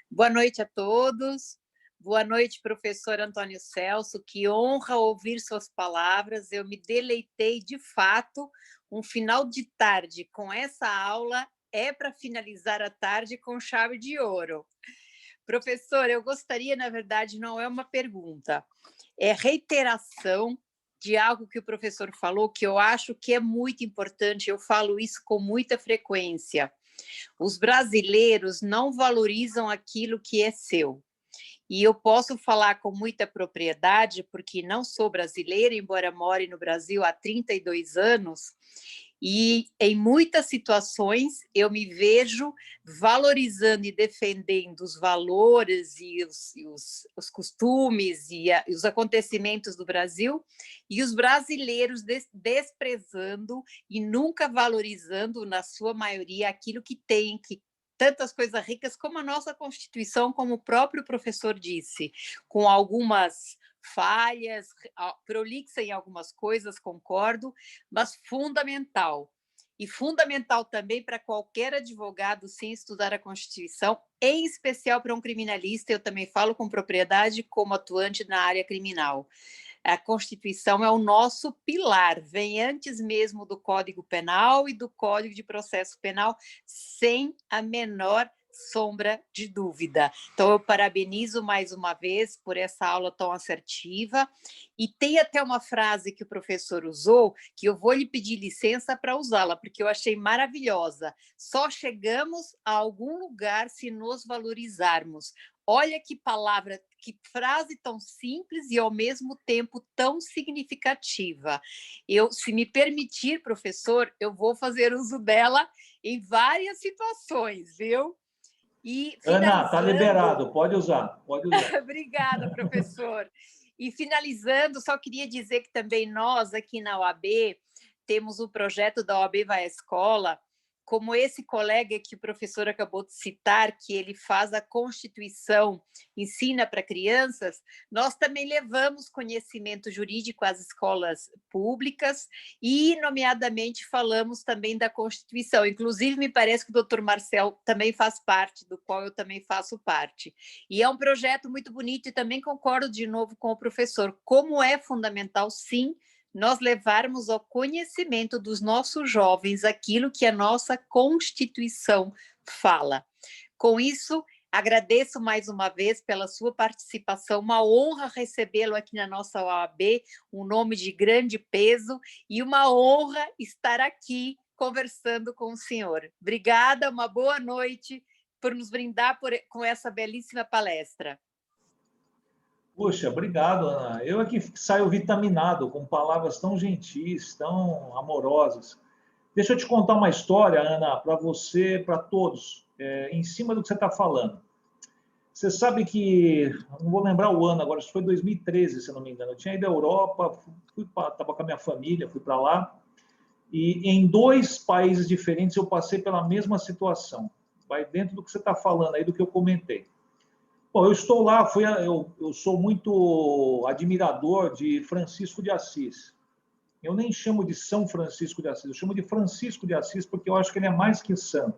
Boa noite a todos. Boa noite, professor Antônio Celso. Que honra ouvir suas palavras. Eu me deleitei de fato. Um final de tarde com essa aula é para finalizar a tarde com chave de ouro. Professor, eu gostaria, na verdade, não é uma pergunta, é reiteração de algo que o professor falou, que eu acho que é muito importante, eu falo isso com muita frequência. Os brasileiros não valorizam aquilo que é seu. E eu posso falar com muita propriedade, porque não sou brasileira, embora more no Brasil há 32 anos, e em muitas situações eu me vejo valorizando e defendendo os valores e os costumes e os acontecimentos do Brasil, e os brasileiros desprezando e nunca valorizando, na sua maioria, aquilo que tem, que tantas coisas ricas como a nossa Constituição, como o próprio professor disse, com algumas falhas, prolixa em algumas coisas, concordo, mas fundamental. E fundamental também para qualquer advogado sem estudar a Constituição, em especial para um criminalista, eu também falo com propriedade como atuante na área criminal. A Constituição é o nosso pilar, vem antes mesmo do Código Penal e do Código de Processo Penal, sem a menor sombra de dúvida. Então, eu parabenizo mais uma vez por essa aula tão assertiva, e tem até uma frase que o professor usou, que eu vou lhe pedir licença para usá-la, porque eu achei maravilhosa. Só chegamos a algum lugar se nos valorizarmos. Olha que palavra, que frase tão simples e, ao mesmo tempo, tão significativa. Se me permitir, professor, eu vou fazer uso dela em várias situações, viu? E, Ana, está liberado, pode usar. Pode usar. Obrigada, professor. E finalizando, só queria dizer que também nós, aqui na OAB, temos o projeto da OAB Vai à Escola, como esse colega que o professor acabou de citar, que ele faz a Constituição, ensina para crianças, nós também levamos conhecimento jurídico às escolas públicas e, nomeadamente, falamos também da Constituição. Inclusive, me parece que o doutor Marcel também faz parte, do qual eu também faço parte. E é um projeto muito bonito e também concordo de novo com o professor, como é fundamental, sim, nós levarmos ao conhecimento dos nossos jovens aquilo que a nossa Constituição fala. Com isso, agradeço mais uma vez pela sua participação, uma honra recebê-lo aqui na nossa OAB, um nome de grande peso e uma honra estar aqui conversando com o senhor. Obrigada, uma boa noite por nos brindar com essa belíssima palestra. Puxa, obrigado, Ana. Eu aqui saio vitaminado com palavras tão gentis, tão amorosas. Deixa eu te contar uma história, Ana, para você, para todos, em cima do que você está falando. Você sabe que, não vou lembrar o ano agora, acho que foi 2013, se eu não me engano. Eu tinha ido à Europa, estava com a minha família, fui para lá, e em 2 países diferentes eu passei pela mesma situação. Vai dentro do que você está falando aí, do que eu comentei. Bom, eu estou lá, eu sou muito admirador de Francisco de Assis. Eu nem chamo de São Francisco de Assis, eu chamo de Francisco de Assis porque eu acho que ele é mais que santo.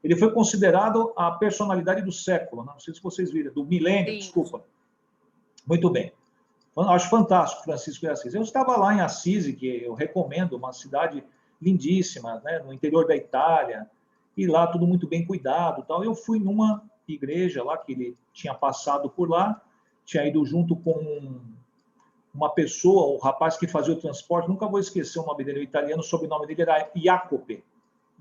Ele foi considerado a personalidade do século, não sei se vocês viram, do milênio, sim. Desculpa. Muito bem. Acho fantástico Francisco de Assis. Eu estava lá em Assis, que eu recomendo, uma cidade lindíssima, né, no interior da Itália, e lá tudo muito bem cuidado. Tal. Eu fui numa igreja lá, que ele tinha passado por lá, tinha ido junto com uma pessoa, o rapaz que fazia o transporte, nunca vou esquecer o nome dele, o italiano, o sobrenome dele era Jacope.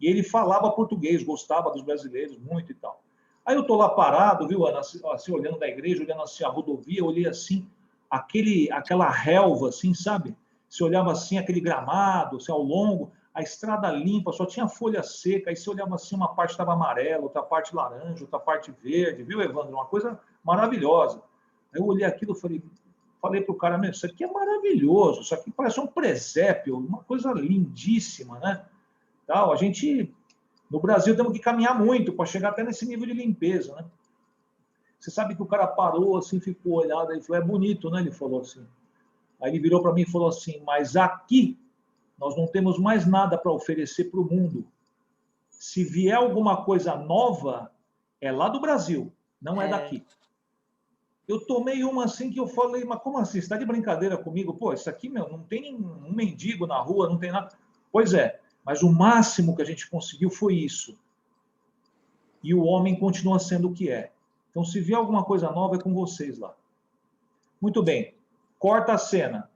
E ele falava português, gostava dos brasileiros muito e tal. Aí eu estou lá parado, viu, Ana, assim, olhando da igreja, olhando assim a rodovia, olhei assim, aquela relva, assim, sabe? Você olhava assim, aquele gramado, assim, ao longo, a estrada limpa, só tinha folha seca, aí você olhava assim, uma parte estava amarela, outra parte laranja, outra parte verde, viu, Evandro? Uma coisa maravilhosa. Aí eu olhei aquilo e falei para o cara, meu, isso aqui é maravilhoso, isso aqui parece um presépio, uma coisa lindíssima, né? Tal, a gente, no Brasil, temos que caminhar muito para chegar até nesse nível de limpeza, né? Você sabe que o cara parou, assim, ficou olhado, ele falou, é bonito, né? Ele falou assim. Aí ele virou para mim e falou assim, mas aqui nós não temos mais nada para oferecer para o mundo. Se vier alguma coisa nova, é lá do Brasil, não é daqui. Eu tomei uma assim que eu falei, mas como assim? Você está de brincadeira comigo? Pô, isso aqui, meu, não tem um mendigo na rua, não tem nada. Pois é, mas o máximo que a gente conseguiu foi isso. E o homem continua sendo o que é. Então, se vier alguma coisa nova, é com vocês lá. Muito bem, corta a cena.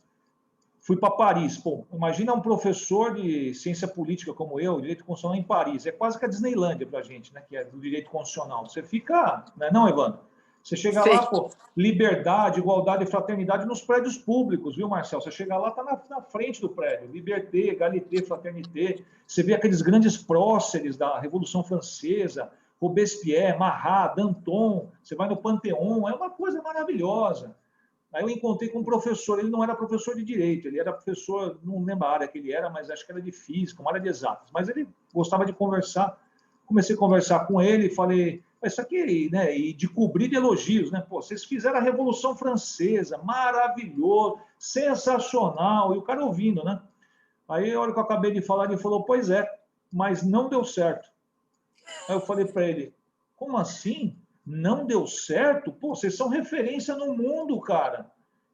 Fui para Paris. Pô, imagina um professor de ciência política como eu, direito constitucional em Paris. É quase que a Disneylândia para a gente, né? Que é do direito constitucional. Você fica, não, Evandro? Você chega lá, pô, liberdade, igualdade e fraternidade nos prédios públicos, viu, Marcel? Você chega lá, está na frente do prédio. Liberté, égalité, fraternité. Você vê aqueles grandes próceres da Revolução Francesa, Robespierre, Marat, Danton. Você vai no Panteão, é uma coisa maravilhosa. Aí eu encontrei com um professor, ele não era professor de direito, ele era professor, não lembro a área que ele era, mas acho que era de física, uma área de exatas. Mas ele gostava de conversar. Comecei a conversar com ele e falei, isso aqui, né, e de cobrir de elogios, né? Pô, vocês fizeram a Revolução Francesa, maravilhoso, sensacional, e o cara ouvindo, né? Aí, a hora que eu acabei de falar, ele falou, pois é, mas não deu certo. Aí eu falei para ele, como assim? Não deu certo? Pô, vocês são referência no mundo, cara.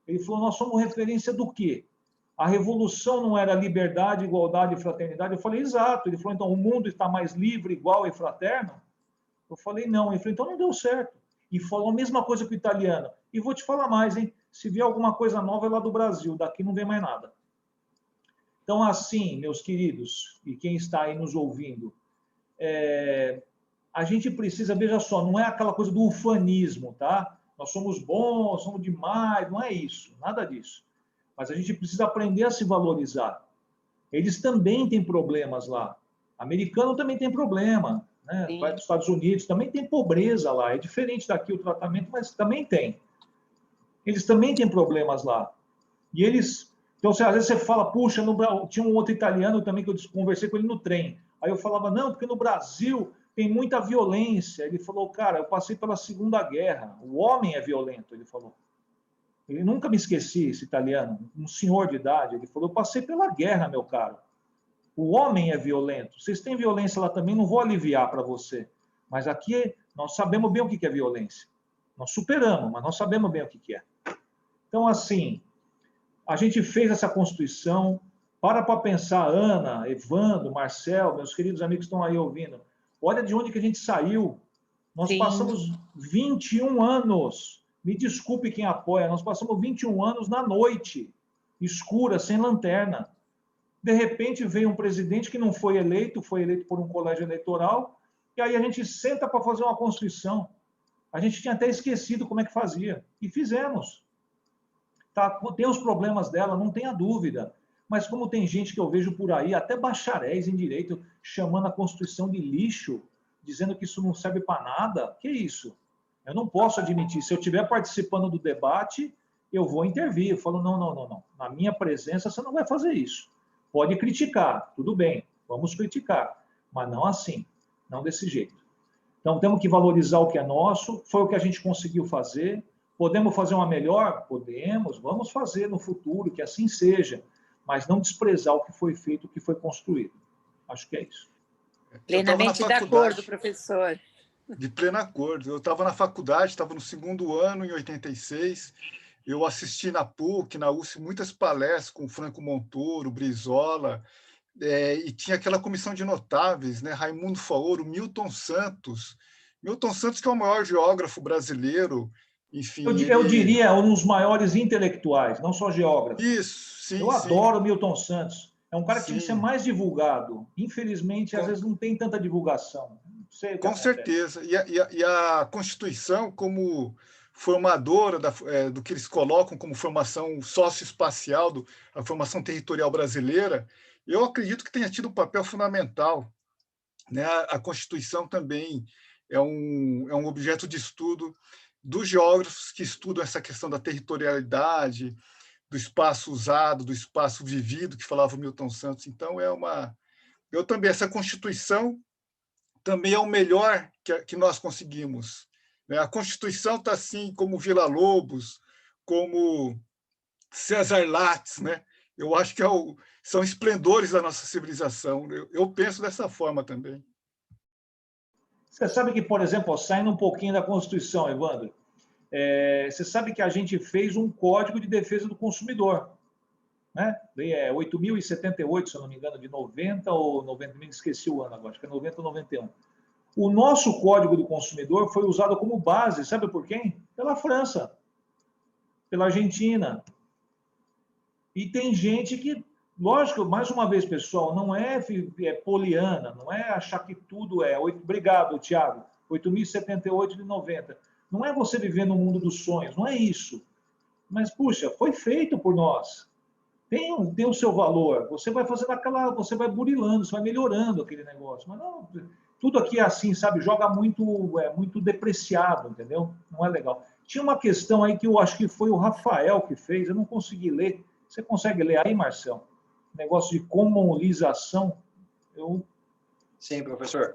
Ele falou, nós somos referência do quê? A revolução não era liberdade, igualdade e fraternidade? Eu falei, exato. Ele falou, então o mundo está mais livre, igual e fraterno? Eu falei, não. Ele falou, então não deu certo. E falou a mesma coisa que o italiano. E vou te falar mais, hein? Se vier alguma coisa nova é lá do Brasil, daqui não vem mais nada. Então, assim, meus queridos, e quem está aí nos ouvindo, a gente precisa, veja só, não é aquela coisa do ufanismo, tá? Nós somos bons, somos demais, não é isso, nada disso. Mas a gente precisa aprender a se valorizar. Eles também têm problemas lá. Americano também tem problema, né? Vai para os Estados Unidos, também tem pobreza lá. É diferente daqui o tratamento, mas também tem. Eles também têm problemas lá. E eles... Então, às vezes você fala, puxa, tinha um outro italiano também que eu conversei com ele no trem. Aí eu falava, não, porque no Brasil tem muita violência. Ele falou, cara, eu passei pela Segunda Guerra, o homem é violento, ele falou. Ele nunca me esqueci, esse italiano, um senhor de idade. Ele falou, eu passei pela guerra, meu caro. O homem é violento. Vocês têm violência lá também, não vou aliviar para você. Mas aqui nós sabemos bem o que é violência. Nós superamos, mas nós sabemos bem o que é. Então, assim, a gente fez essa Constituição. Para pensar, Ana, Evandro, Marcel, meus queridos amigos que estão aí ouvindo. Olha de onde que a gente saiu. Nós Sim. passamos 21 anos. Me desculpe quem apoia, nós passamos 21 anos na noite, escura, sem lanterna. De repente veio um presidente que não foi eleito por um colégio eleitoral, e aí a gente senta para fazer uma Constituição. A gente tinha até esquecido como é que fazia, e fizemos. Tá, tem os problemas dela, não tenha dúvida, mas como tem gente que eu vejo por aí, até bacharéis em direito, chamando a Constituição de lixo, dizendo que isso não serve para nada, que isso? Eu não posso admitir. Se eu estiver participando do debate, eu vou intervir. Eu falo, não. Na minha presença, você não vai fazer isso. Pode criticar, tudo bem, vamos criticar, mas não assim, não desse jeito. Então, temos que valorizar o que é nosso, foi o que a gente conseguiu fazer. Podemos fazer uma melhor? Podemos, vamos fazer no futuro, que assim seja, mas não desprezar o que foi feito, o que foi construído. Acho que é isso. Plenamente de acordo, professor. De pleno acordo. Eu estava na faculdade, estava no segundo ano, em 86. Eu assisti na PUC, na USP, muitas palestras com Franco Montoro, Brizola, e tinha aquela comissão de notáveis, né? Raimundo Faoro, Milton Santos. Milton Santos, que é o maior geógrafo brasileiro, enfim... Eu diria um dos maiores intelectuais, não só geógrafo. Isso, sim, eu sim. adoro Milton Santos. É um cara que tinha que ser mais divulgado. Infelizmente, às vezes não tem tanta divulgação. Com certeza. E a Constituição, como formadora do que eles colocam como formação socioespacial, a formação territorial brasileira, eu acredito que tenha tido um papel fundamental, né? A Constituição também é um objeto de estudo dos geógrafos que estudam essa questão da territorialidade, do espaço usado, do espaço vivido, que falava o Milton Santos. Então, eu também, essa Constituição também é o melhor que nós conseguimos. A Constituição está assim como Villa-Lobos, como César Lattes, né? Eu acho que são esplendores da nossa civilização. Eu penso dessa forma também. Você sabe que, por exemplo, saindo um pouquinho da Constituição, Evandro, você sabe que a gente fez um Código de Defesa do Consumidor, né? É 8.078, se eu não me engano, de 90 ou 90, me esqueci o ano agora, acho que é 90 ou 91. O nosso Código do Consumidor foi usado como base, sabe por quem? Pela França, pela Argentina. E tem gente que, lógico, mais uma vez, pessoal, não é poliana, não é achar que tudo é. Obrigado, Tiago. 8.078 de 90. Não é você viver no mundo dos sonhos, não é isso. Mas, puxa, foi feito por nós. Tem o seu valor. Você vai fazendo você vai burilando, você vai melhorando aquele negócio. Mas não, tudo aqui é assim, sabe? Joga muito depreciado, entendeu? Não é legal. Tinha uma questão aí que eu acho que foi o Rafael que fez, eu não consegui ler. Você consegue ler aí, Marcel? Negócio de comunalização. Sim, professor.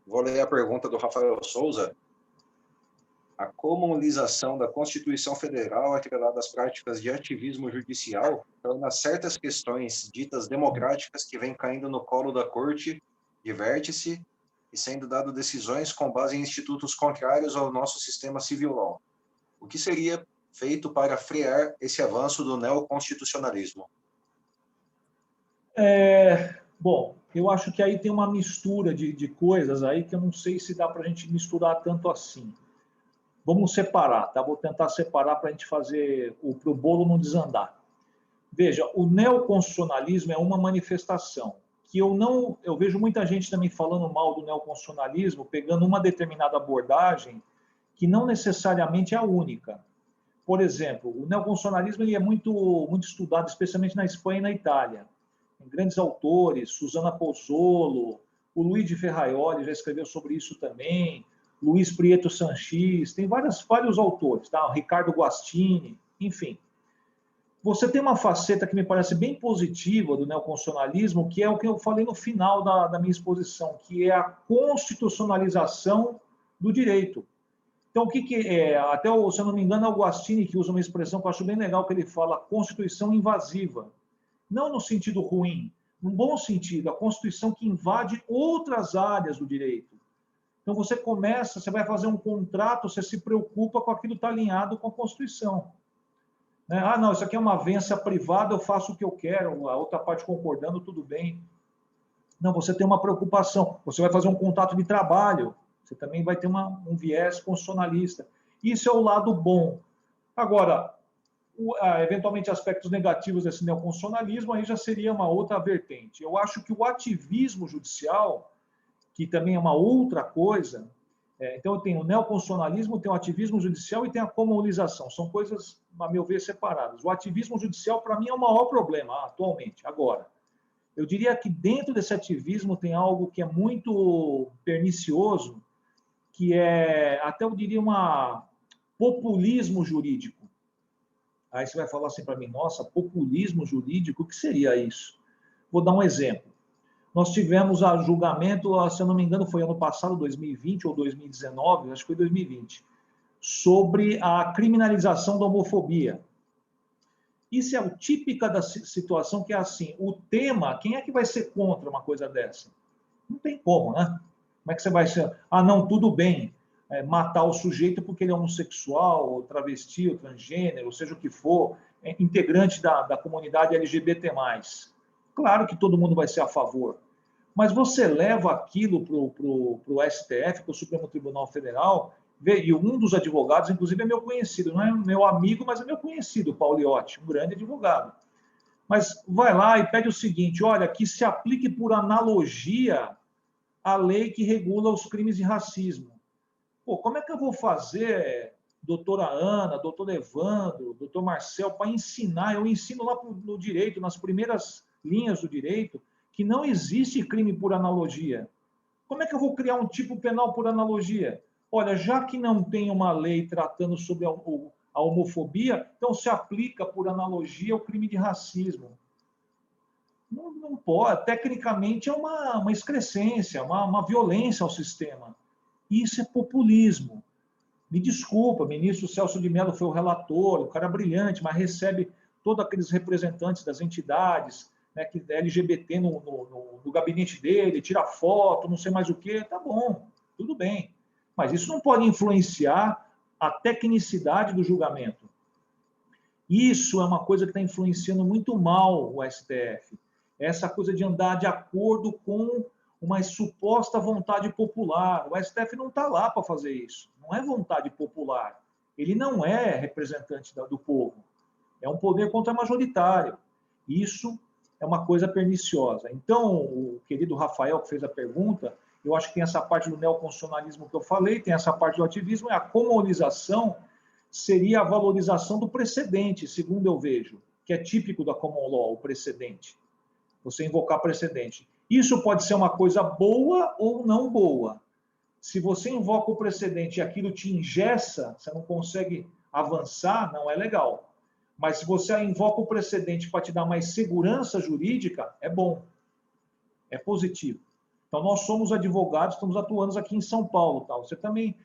Vou ler a pergunta do Rafael Souza. A comunalização da Constituição Federal, atrelada às práticas de ativismo judicial, torna certas questões ditas democráticas que vêm caindo no colo da corte de vértice e sendo dado decisões com base em institutos contrários ao nosso sistema civil law. O que seria feito para frear esse avanço do neoconstitucionalismo? Bom, eu acho que aí tem uma mistura de coisas aí que eu não sei se dá para a gente misturar tanto assim. Vamos separar, tá? Vou tentar separar para a gente fazer pro bolo não desandar. Veja, o neoconstitucionalismo é uma manifestação que eu vejo muita gente também falando mal do neoconstitucionalismo, pegando uma determinada abordagem que não necessariamente é a única. Por exemplo, o neoconstitucionalismo ele é muito estudado, especialmente na Espanha e na Itália. Tem grandes autores, Susana Pozzolo, o Luigi Ferraioli já escreveu sobre isso também, Luiz Prieto Sanchis, tem vários autores, tá? O Ricardo Guastini, enfim. Você tem uma faceta que me parece bem positiva do neoconstitucionalismo, que é o que eu falei no final da minha exposição, que é a constitucionalização do direito. Então, o que é? Até, se eu não me engano, é o Guastini que usa uma expressão que eu acho bem legal, que ele fala Constituição invasiva. Não no sentido ruim, num bom sentido, a Constituição que invade outras áreas do direito. Então, você começa, você vai fazer um contrato, você se preocupa com aquilo que está alinhado com a Constituição. Ah, não, isso aqui é uma avença privada, eu faço o que eu quero, a outra parte concordando, tudo bem. Não, você tem uma preocupação, você vai fazer um contrato de trabalho, você também vai ter um viés constitucionalista. Isso é o lado bom. Agora, eventualmente, aspectos negativos desse neoconstitucionalismo, aí já seria uma outra vertente. Eu acho que o ativismo judicial, que também é uma outra coisa, então eu tenho o neoconstitucionalismo, tenho o ativismo judicial e tenho a comunalização. São coisas, a meu ver, separadas. O ativismo judicial, para mim, é o maior problema atualmente, agora. Eu diria que dentro desse ativismo tem algo que é muito pernicioso, que é, até eu diria, populismo jurídico. Aí você vai falar assim para mim, nossa, populismo jurídico, o que seria isso? Vou dar um exemplo. Nós tivemos a julgamento, se eu não me engano, foi ano passado, 2020 ou 2019, acho que foi 2020, sobre a criminalização da homofobia. Isso é a típica da situação que é assim, o tema, quem é que vai ser contra uma coisa dessa? Não tem como, né? Como é que você vai ser, não, tudo bem, matar o sujeito porque ele é homossexual, ou travesti, ou transgênero, ou seja o que for, integrante da comunidade LGBT+. Claro que todo mundo vai ser a favor, mas você leva aquilo para o STF, para o Supremo Tribunal Federal, e um dos advogados, inclusive, é meu conhecido, não é meu amigo, mas é meu conhecido, Pauliotti, um grande advogado. Mas vai lá e pede o seguinte, olha, que se aplique por analogia a lei que regula os crimes de racismo. Pô, como é que eu vou fazer, doutora Ana, doutor Evandro, doutor Marcel, para ensinar? Eu ensino lá no direito, nas primeiras linhas do direito, que não existe crime por analogia. Como é que eu vou criar um tipo penal por analogia? Olha, já que não tem uma lei tratando sobre a homofobia, então se aplica por analogia ao crime de racismo. Não pode. Tecnicamente é uma excrescência, uma violência ao sistema. Isso é populismo. Me desculpa, o ministro Celso de Mello foi o relator, o cara brilhante, mas recebe todos aqueles representantes das entidades, né, que é LGBT no gabinete dele, tira foto, não sei mais o quê, tá bom, tudo bem. Mas isso não pode influenciar a tecnicidade do julgamento. Isso é uma coisa que está influenciando muito mal o STF. Essa coisa de andar de acordo com uma suposta vontade popular. O STF não está lá para fazer isso. Não é vontade popular. Ele não é representante do povo. É um poder contra-majoritário. Isso é uma coisa perniciosa. Então, o querido Rafael, que fez a pergunta, eu acho que tem essa parte do neoconstitucionalismo que eu falei, tem essa parte do ativismo, e a comunalização seria a valorização do precedente, segundo eu vejo, que é típico da common law, o precedente. Você invocar precedente. Isso pode ser uma coisa boa ou não boa. Se você invoca o precedente e aquilo te engessa, você não consegue avançar, não é legal. Mas se você invoca o precedente para te dar mais segurança jurídica, é bom. É positivo. Então, nós somos advogados, estamos atuando aqui em São Paulo. Tal. Você também...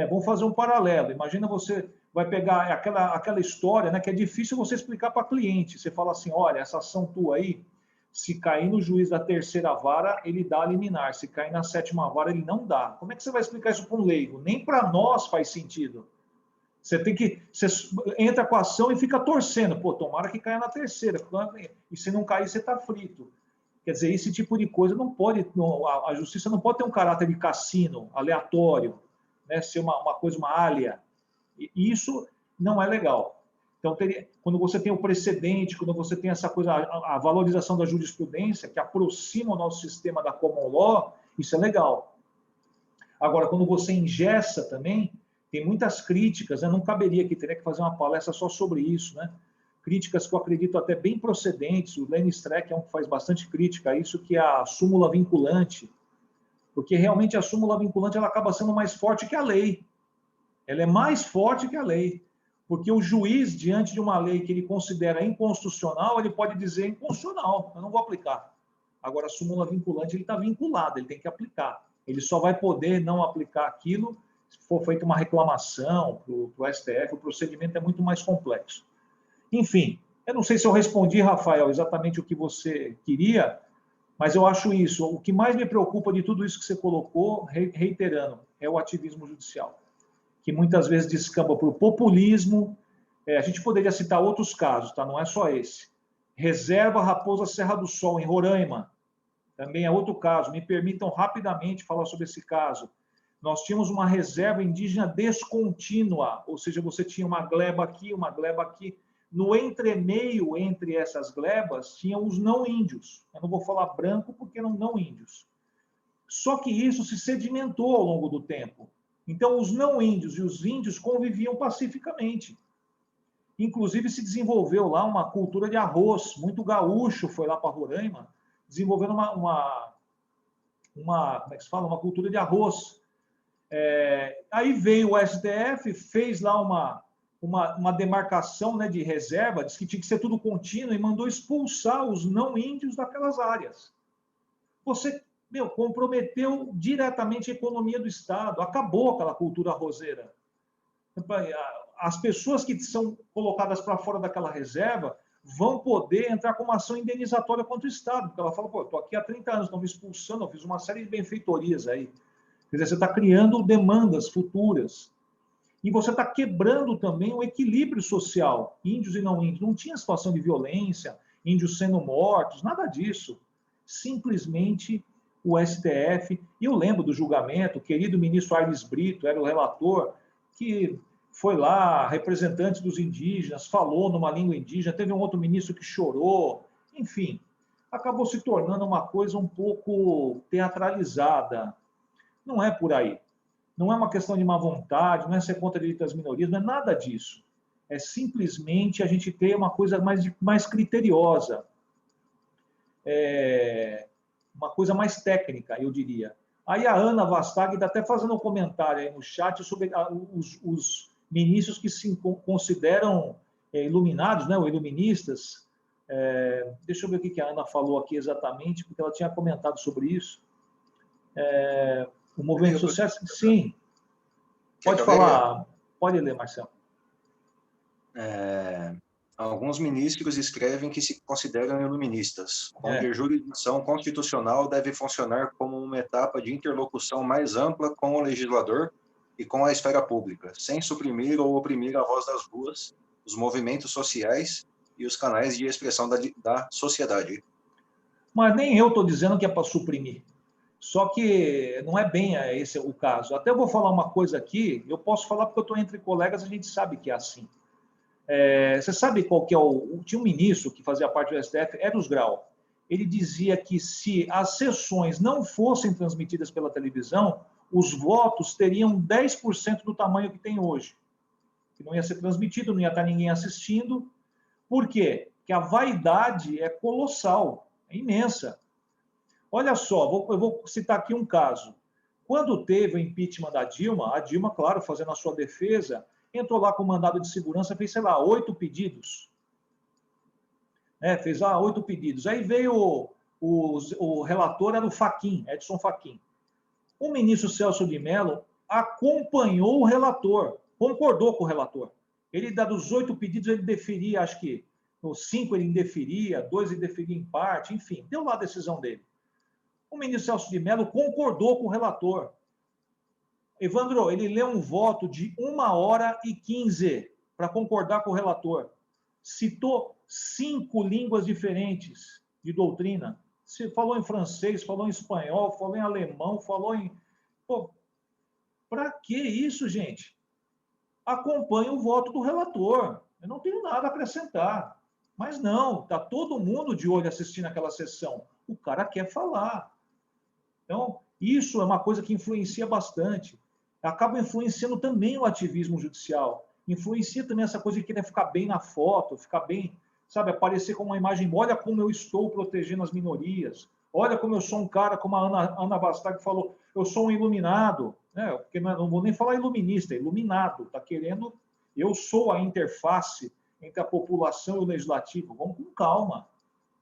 vamos fazer um paralelo. Imagina você vai pegar aquela história, né, que é difícil você explicar para cliente. Você fala assim, olha, essa ação tua aí, se cair no juiz da terceira vara, ele dá liminar. Se cair na sétima vara, ele não dá. Como é que você vai explicar isso para um leigo? Nem para nós faz sentido. Você entra com a ação e fica torcendo. Pô, tomara que caia na terceira. E se não cair, você está frito. Quer dizer, esse tipo de coisa não pode... A justiça não pode ter um caráter de cassino, aleatório, né? Ser uma coisa, uma alha. E isso não é legal. Então, quando você tem o precedente, quando você tem essa coisa, a valorização da jurisprudência, que aproxima o nosso sistema da common law, isso é legal. Agora, quando você engessa também, tem muitas críticas, né? Não caberia aqui, teria que fazer uma palestra só sobre isso, né? Críticas que eu acredito até bem procedentes, o Lenny Streck é um que faz bastante crítica a isso, que é a súmula vinculante, porque realmente a súmula vinculante ela acaba sendo mais forte que a lei. Ela é mais forte que a lei. Porque o juiz, diante de uma lei que ele considera inconstitucional, ele pode dizer inconstitucional, eu não vou aplicar. Agora, a súmula vinculante, ele está vinculado, ele tem que aplicar. Ele só vai poder não aplicar aquilo se for feita uma reclamação para o STF, o procedimento é muito mais complexo. Enfim, eu não sei se eu respondi, Rafael, exatamente o que você queria, mas eu acho isso. O que mais me preocupa de tudo isso que você colocou, reiterando, é o ativismo judicial, que muitas vezes descamba por populismo. A gente poderia citar outros casos, tá? Não é só esse. Reserva Raposa Serra do Sol, em Roraima, também é outro caso. Me permitam rapidamente falar sobre esse caso. Nós tínhamos uma reserva indígena descontínua, ou seja, você tinha uma gleba aqui, uma gleba aqui. No entremeio entre essas glebas, tinham os não-índios. Eu não vou falar branco porque eram não-índios. Só que isso se sedimentou ao longo do tempo. Então, os não-índios e os índios conviviam pacificamente. Inclusive, se desenvolveu lá uma cultura de arroz. Muito gaúcho foi lá para Roraima, desenvolvendo como é que se fala? Uma cultura de arroz. Aí veio o STF, fez lá uma demarcação, né, de reserva, disse que tinha que ser tudo contínuo e mandou expulsar os não-índios daquelas áreas. Você, comprometeu diretamente a economia do Estado, acabou aquela cultura arrozeira. As pessoas que são colocadas para fora daquela reserva vão poder entrar com uma ação indenizatória contra o Estado, porque ela fala, pô, eu estou aqui há 30 anos, estão me expulsando, eu fiz uma série de benfeitorias aí. Quer dizer, você está criando demandas futuras. E você está quebrando também o equilíbrio social, índios e não índios. Não tinha situação de violência, índios sendo mortos, nada disso. Simplesmente o STF, e eu lembro do julgamento, o querido ministro Aires Brito era o relator, que foi lá, representante dos indígenas, falou numa língua indígena, teve um outro ministro que chorou, enfim, acabou se tornando uma coisa um pouco teatralizada. Não é por aí. Não é uma questão de má vontade, não é ser contra direitos das minorias, não é nada disso. É simplesmente a gente ter uma coisa mais criteriosa. Uma coisa mais técnica, eu diria. Aí a Ana Vastag está até fazendo um comentário aí no chat sobre os ministros que se consideram iluminados, né, ou iluministas. Deixa eu ver o que a Ana falou aqui exatamente, porque ela tinha comentado sobre isso. O movimento social, sim. Pode falar, pode ler, Marcelo. Alguns ministros escrevem que se consideram iluministas, onde a jurisdição constitucional deve funcionar como uma etapa de interlocução mais ampla com o legislador e com a esfera pública, sem suprimir ou oprimir a voz das ruas, os movimentos sociais e os canais de expressão da sociedade. Mas nem eu estou dizendo que é para suprimir. Só que não é bem esse o caso. Até eu vou falar uma coisa aqui, eu posso falar porque eu estou entre colegas, a gente sabe que é assim. Você sabe qual que é tinha um ministro que fazia parte do STF, Eros Grau. Ele dizia que se as sessões não fossem transmitidas pela televisão, os votos teriam 10% do tamanho que tem hoje. Que não ia ser transmitido, não ia estar ninguém assistindo. Por quê? Porque a vaidade é colossal, é imensa. Olha só, eu vou citar aqui um caso. Quando teve o impeachment da Dilma, a Dilma, claro, fazendo a sua defesa, entrou lá com mandado de segurança, fez, sei lá, 8 pedidos. Fez lá 8 pedidos. Aí veio o relator, era o Fachin, Edson Fachin. O ministro Celso de Mello acompanhou o relator, concordou com o relator. Ele, dos 8 pedidos, ele deferia, acho que os 5 ele indeferia, 2 ele deferia em parte, enfim, deu lá a decisão dele. O ministro Celso de Mello concordou com o relator. Evandro, ele leu um voto de 1h15 para concordar com o relator. Citou 5 línguas diferentes de doutrina. Falou em francês, falou em espanhol, falou em alemão, falou em... Pô, para que isso, gente? Acompanhe o voto do relator. Eu não tenho nada a acrescentar. Mas não, está todo mundo de olho assistindo aquela sessão. O cara quer falar. Então, isso é uma coisa que influencia bastante. Acaba influenciando também o ativismo judicial. Influencia também essa coisa de querer ficar bem na foto, ficar bem, sabe, aparecer com uma imagem, olha como eu estou protegendo as minorias, olha como eu sou um cara, como a Ana Vastag falou, eu sou um iluminado, né? Porque não vou nem falar iluminista, é iluminado, está querendo Eu sou a interface entre a população e o legislativo. Vamos com calma.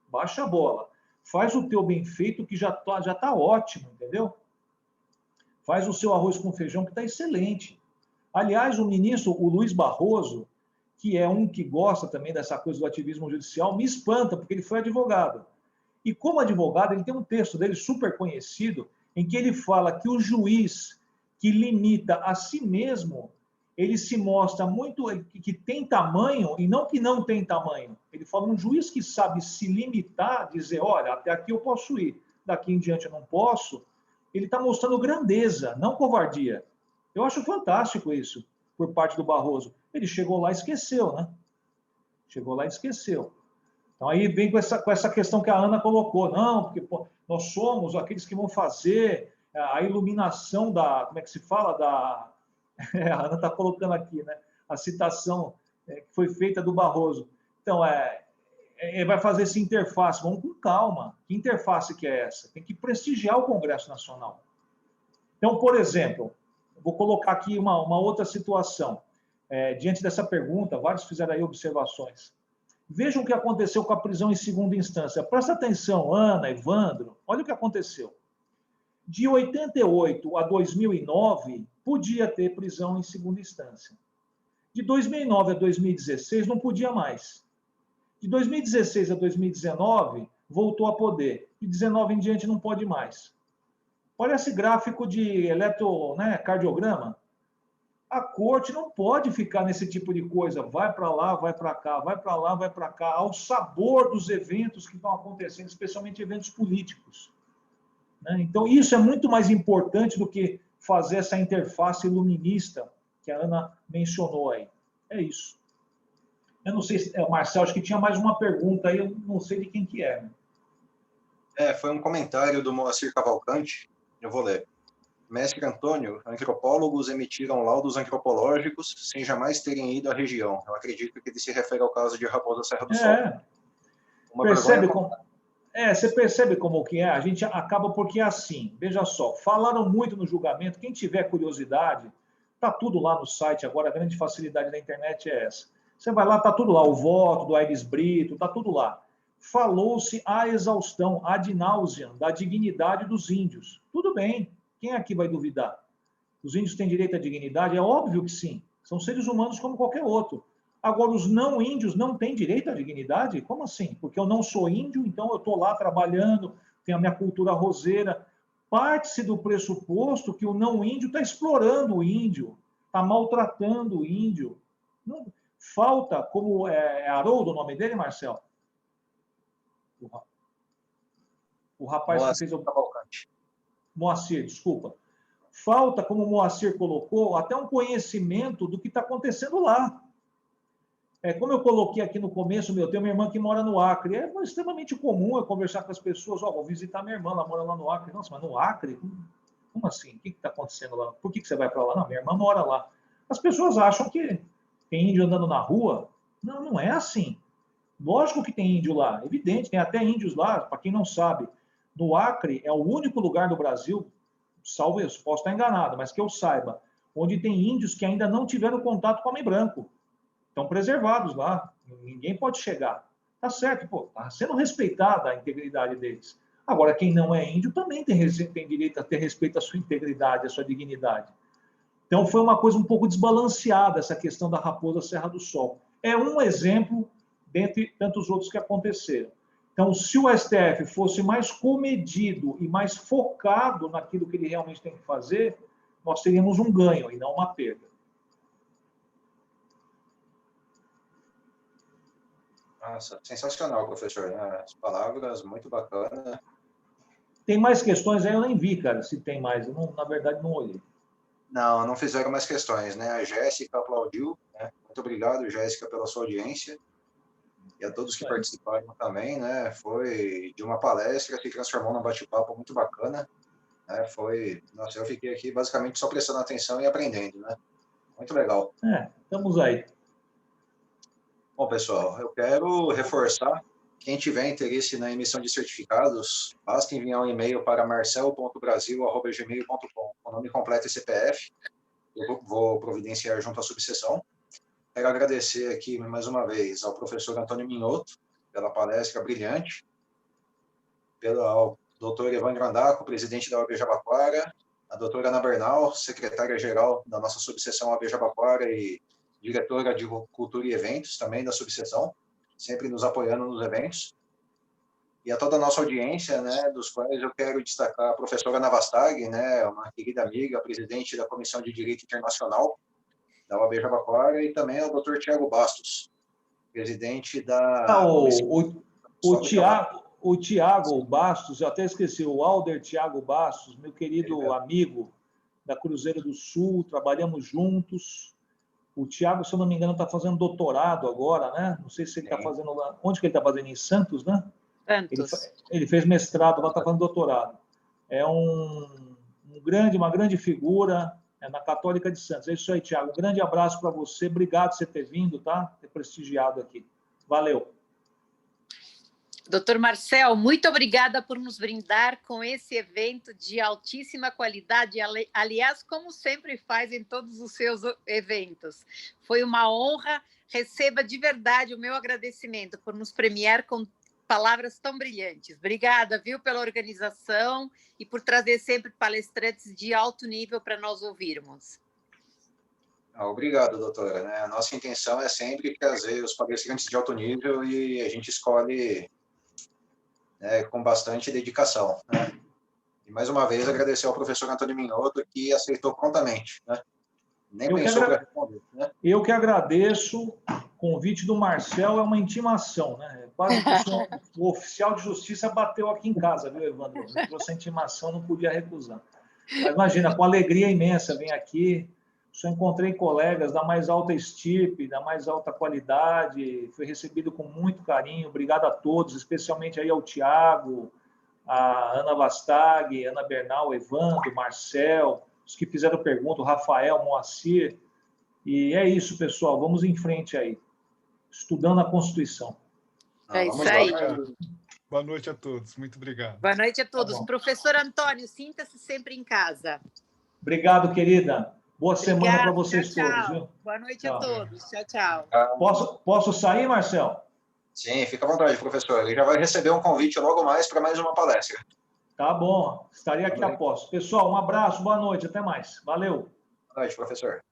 Baixa a bola. Faz o teu bem feito, que já tá ótimo, entendeu? Faz o seu arroz com feijão, que está excelente. Aliás, o ministro, o Luiz Barroso, que é um que gosta também dessa coisa do ativismo judicial, me espanta, porque ele foi advogado. E como advogado, ele tem um texto dele super conhecido, em que ele fala que o juiz que limita a si mesmo, ele se mostra muito que tem tamanho e não que não tem tamanho. Ele fala, um juiz que sabe se limitar, dizer, olha, até aqui eu posso ir, daqui em diante eu não posso, ele está mostrando grandeza, não covardia. Eu acho fantástico isso, por parte do Barroso. Ele chegou lá e esqueceu, né? Chegou lá e esqueceu. Então, aí vem com essa questão que a Ana colocou. Não, porque pô, nós somos aqueles que vão fazer a iluminação da... Como é que se fala? A Ana está colocando aqui, né? A citação que foi feita do Barroso. Então, vai fazer essa interface. Vamos com calma. Que interface que é essa? Tem que prestigiar o Congresso Nacional. Então, por exemplo, vou colocar aqui uma outra situação. Diante dessa pergunta, vários fizeram aí observações. Vejam o que aconteceu com a prisão em segunda instância. Presta atenção, Ana, Evandro, olha o que aconteceu. De 88 a 2009, podia ter prisão em segunda instância. De 2009 a 2016, não podia mais. De 2016 a 2019, voltou a poder. De 19 em diante, não pode mais. Olha esse gráfico de eletrocardiograma. A corte não pode ficar nesse tipo de coisa, vai para lá, vai para cá, vai para lá, vai para cá, ao sabor dos eventos que estão acontecendo, especialmente eventos políticos. Né? Então, isso é muito mais importante do que fazer essa interface iluminista que a Ana mencionou aí. É isso. Eu não sei se... Marcelo, acho que tinha mais uma pergunta aí, eu não sei de quem que é. Né? Foi um comentário do Moacir Cavalcante, eu vou ler. Mestre Antônio, antropólogos emitiram laudos antropológicos sem jamais terem ido à região. Eu acredito que ele se refere ao caso de Raposa Serra do Sol. Percebe como... você percebe como que é? A gente acaba porque é assim. Veja só, falaram muito no julgamento. Quem tiver curiosidade, está tudo lá no site agora. A grande facilidade da internet é essa. Você vai lá, está tudo lá. O voto do Aires Brito, está tudo lá. Falou-se à exaustão, ad nauseam, da dignidade dos índios. Tudo bem. Quem aqui vai duvidar? Os índios têm direito à dignidade? É óbvio que sim. São seres humanos como qualquer outro. Agora, os não índios não têm direito à dignidade? Como assim? Porque eu não sou índio, então eu estou lá trabalhando, tenho a minha cultura roseira. Parte-se do pressuposto que o não índio está explorando o índio, está maltratando o índio. Não, falta, como é Haroldo o nome dele, Marcel? O rapaz que fez o... Moacir, desculpa. Falta, como o Moacir colocou, até um conhecimento do que está acontecendo lá. Como eu coloquei aqui no começo, tenho uma irmã que mora no Acre. É extremamente comum eu conversar com as pessoas. Vou visitar minha irmã, ela mora lá no Acre. Nossa, mas no Acre? Como assim? O que está acontecendo lá? Por que você vai para lá? Não, minha irmã mora lá. As pessoas acham que tem índio andando na rua. Não, não é assim. Lógico que tem índio lá. Evidente, tem até índios lá, para quem não sabe. No Acre é o único lugar do Brasil, salvo eu, posso estar enganado, mas que eu saiba, onde tem índios que ainda não tiveram contato com o homem branco. Estão preservados lá, ninguém pode chegar. Tá certo, está sendo respeitada a integridade deles. Agora, quem não é índio também tem direito a ter respeito à sua integridade, à sua dignidade. Então, foi uma coisa um pouco desbalanceada, essa questão da Raposa Serra do Sol. É um exemplo, dentre tantos outros que aconteceram. Então, se o STF fosse mais comedido e mais focado naquilo que ele realmente tem que fazer, nós teríamos um ganho e não uma perda. Nossa, sensacional, professor. As palavras, muito bacana. Tem mais questões aí? Eu nem vi, cara, se tem mais. Eu não, na verdade, não olhei. Não fizeram mais questões, né? A Jéssica aplaudiu, né? Muito obrigado, Jéssica, pela sua audiência. E a todos que participaram também, né? Foi de uma palestra que transformou num bate-papo muito bacana. Né? Nossa, eu fiquei aqui basicamente só prestando atenção e aprendendo, né? Muito legal. Estamos aí. Bom, pessoal, eu quero reforçar, quem tiver interesse na emissão de certificados, basta enviar um e-mail para marcel.brasil@gmail.com, o nome completo e CPF, eu vou providenciar junto à subseção. Quero agradecer aqui, mais uma vez, ao professor Antônio Minhoto, pela palestra brilhante, ao doutor Evandro Andaco, presidente da OAB Jabaquara, a doutora Ana Bernal, secretária-geral da nossa subseção OAB Jabaquara e diretora de Cultura e Eventos, também da subseção, sempre nos apoiando nos eventos. E a toda a nossa audiência, né, dos quais eu quero destacar a professora Ana Vastag, né, uma querida amiga, presidente da Comissão de Direito Internacional da OAB Jabaquara, e também ao doutor Tiago Bastos, presidente da o Tiago Bastos, eu até esqueci, o Alder Tiago Bastos, meu querido amigo da Cruzeiro do Sul, trabalhamos juntos. O Tiago, se eu não me engano, está fazendo doutorado agora, né? Não sei se ele está fazendo lá. Onde que ele está fazendo? Em Santos, né? Santos. Ele fez mestrado, lá está fazendo doutorado. É uma grande figura na Católica de Santos. É isso aí, Tiago. Um grande abraço para você. Obrigado por você ter vindo, tá? Ter prestigiado aqui. Valeu. Doutor Marcel, muito obrigada por nos brindar com esse evento de altíssima qualidade, aliás, como sempre faz em todos os seus eventos. Foi uma honra, receba de verdade o meu agradecimento por nos premiar com palavras tão brilhantes. Obrigada, viu, pela organização e por trazer sempre palestrantes de alto nível para nós ouvirmos. Obrigado, doutora. Né? A nossa intenção é sempre trazer os palestrantes de alto nível e a gente escolhe com bastante dedicação. Né? E, mais uma vez, agradecer ao professor Antônio Minhoto, que aceitou prontamente. Né? Nem pensou para responder. Né? Eu que agradeço. O convite do Marcel é uma intimação. Né? Quase que o oficial de justiça bateu aqui em casa, viu, Evandro? Me trouxe a intimação, não podia recusar. Mas imagina, com alegria imensa, vem aqui. Só encontrei colegas da mais alta estirpe, da mais alta qualidade, foi recebido com muito carinho. Obrigado a todos, especialmente aí ao Tiago, a Ana Vastag, Ana Bernal, Evandro, Marcel, os que fizeram pergunta, o Rafael, Moacir. E é isso, pessoal, vamos em frente aí, estudando a Constituição. É isso aí. Boa noite a todos, muito obrigado. Boa noite a todos. Tá, professor Antônio, sinta-se sempre em casa. Obrigado, querida. Boa semana para vocês todos. Viu? Boa noite a todos. Tchau, tchau. Posso sair, Marcel? Sim, fica à vontade, professor. Ele já vai receber um convite logo mais para mais uma palestra. Tá bom. Estarei aqui após. Pessoal, um abraço, boa noite, até mais. Valeu. Boa noite, professor.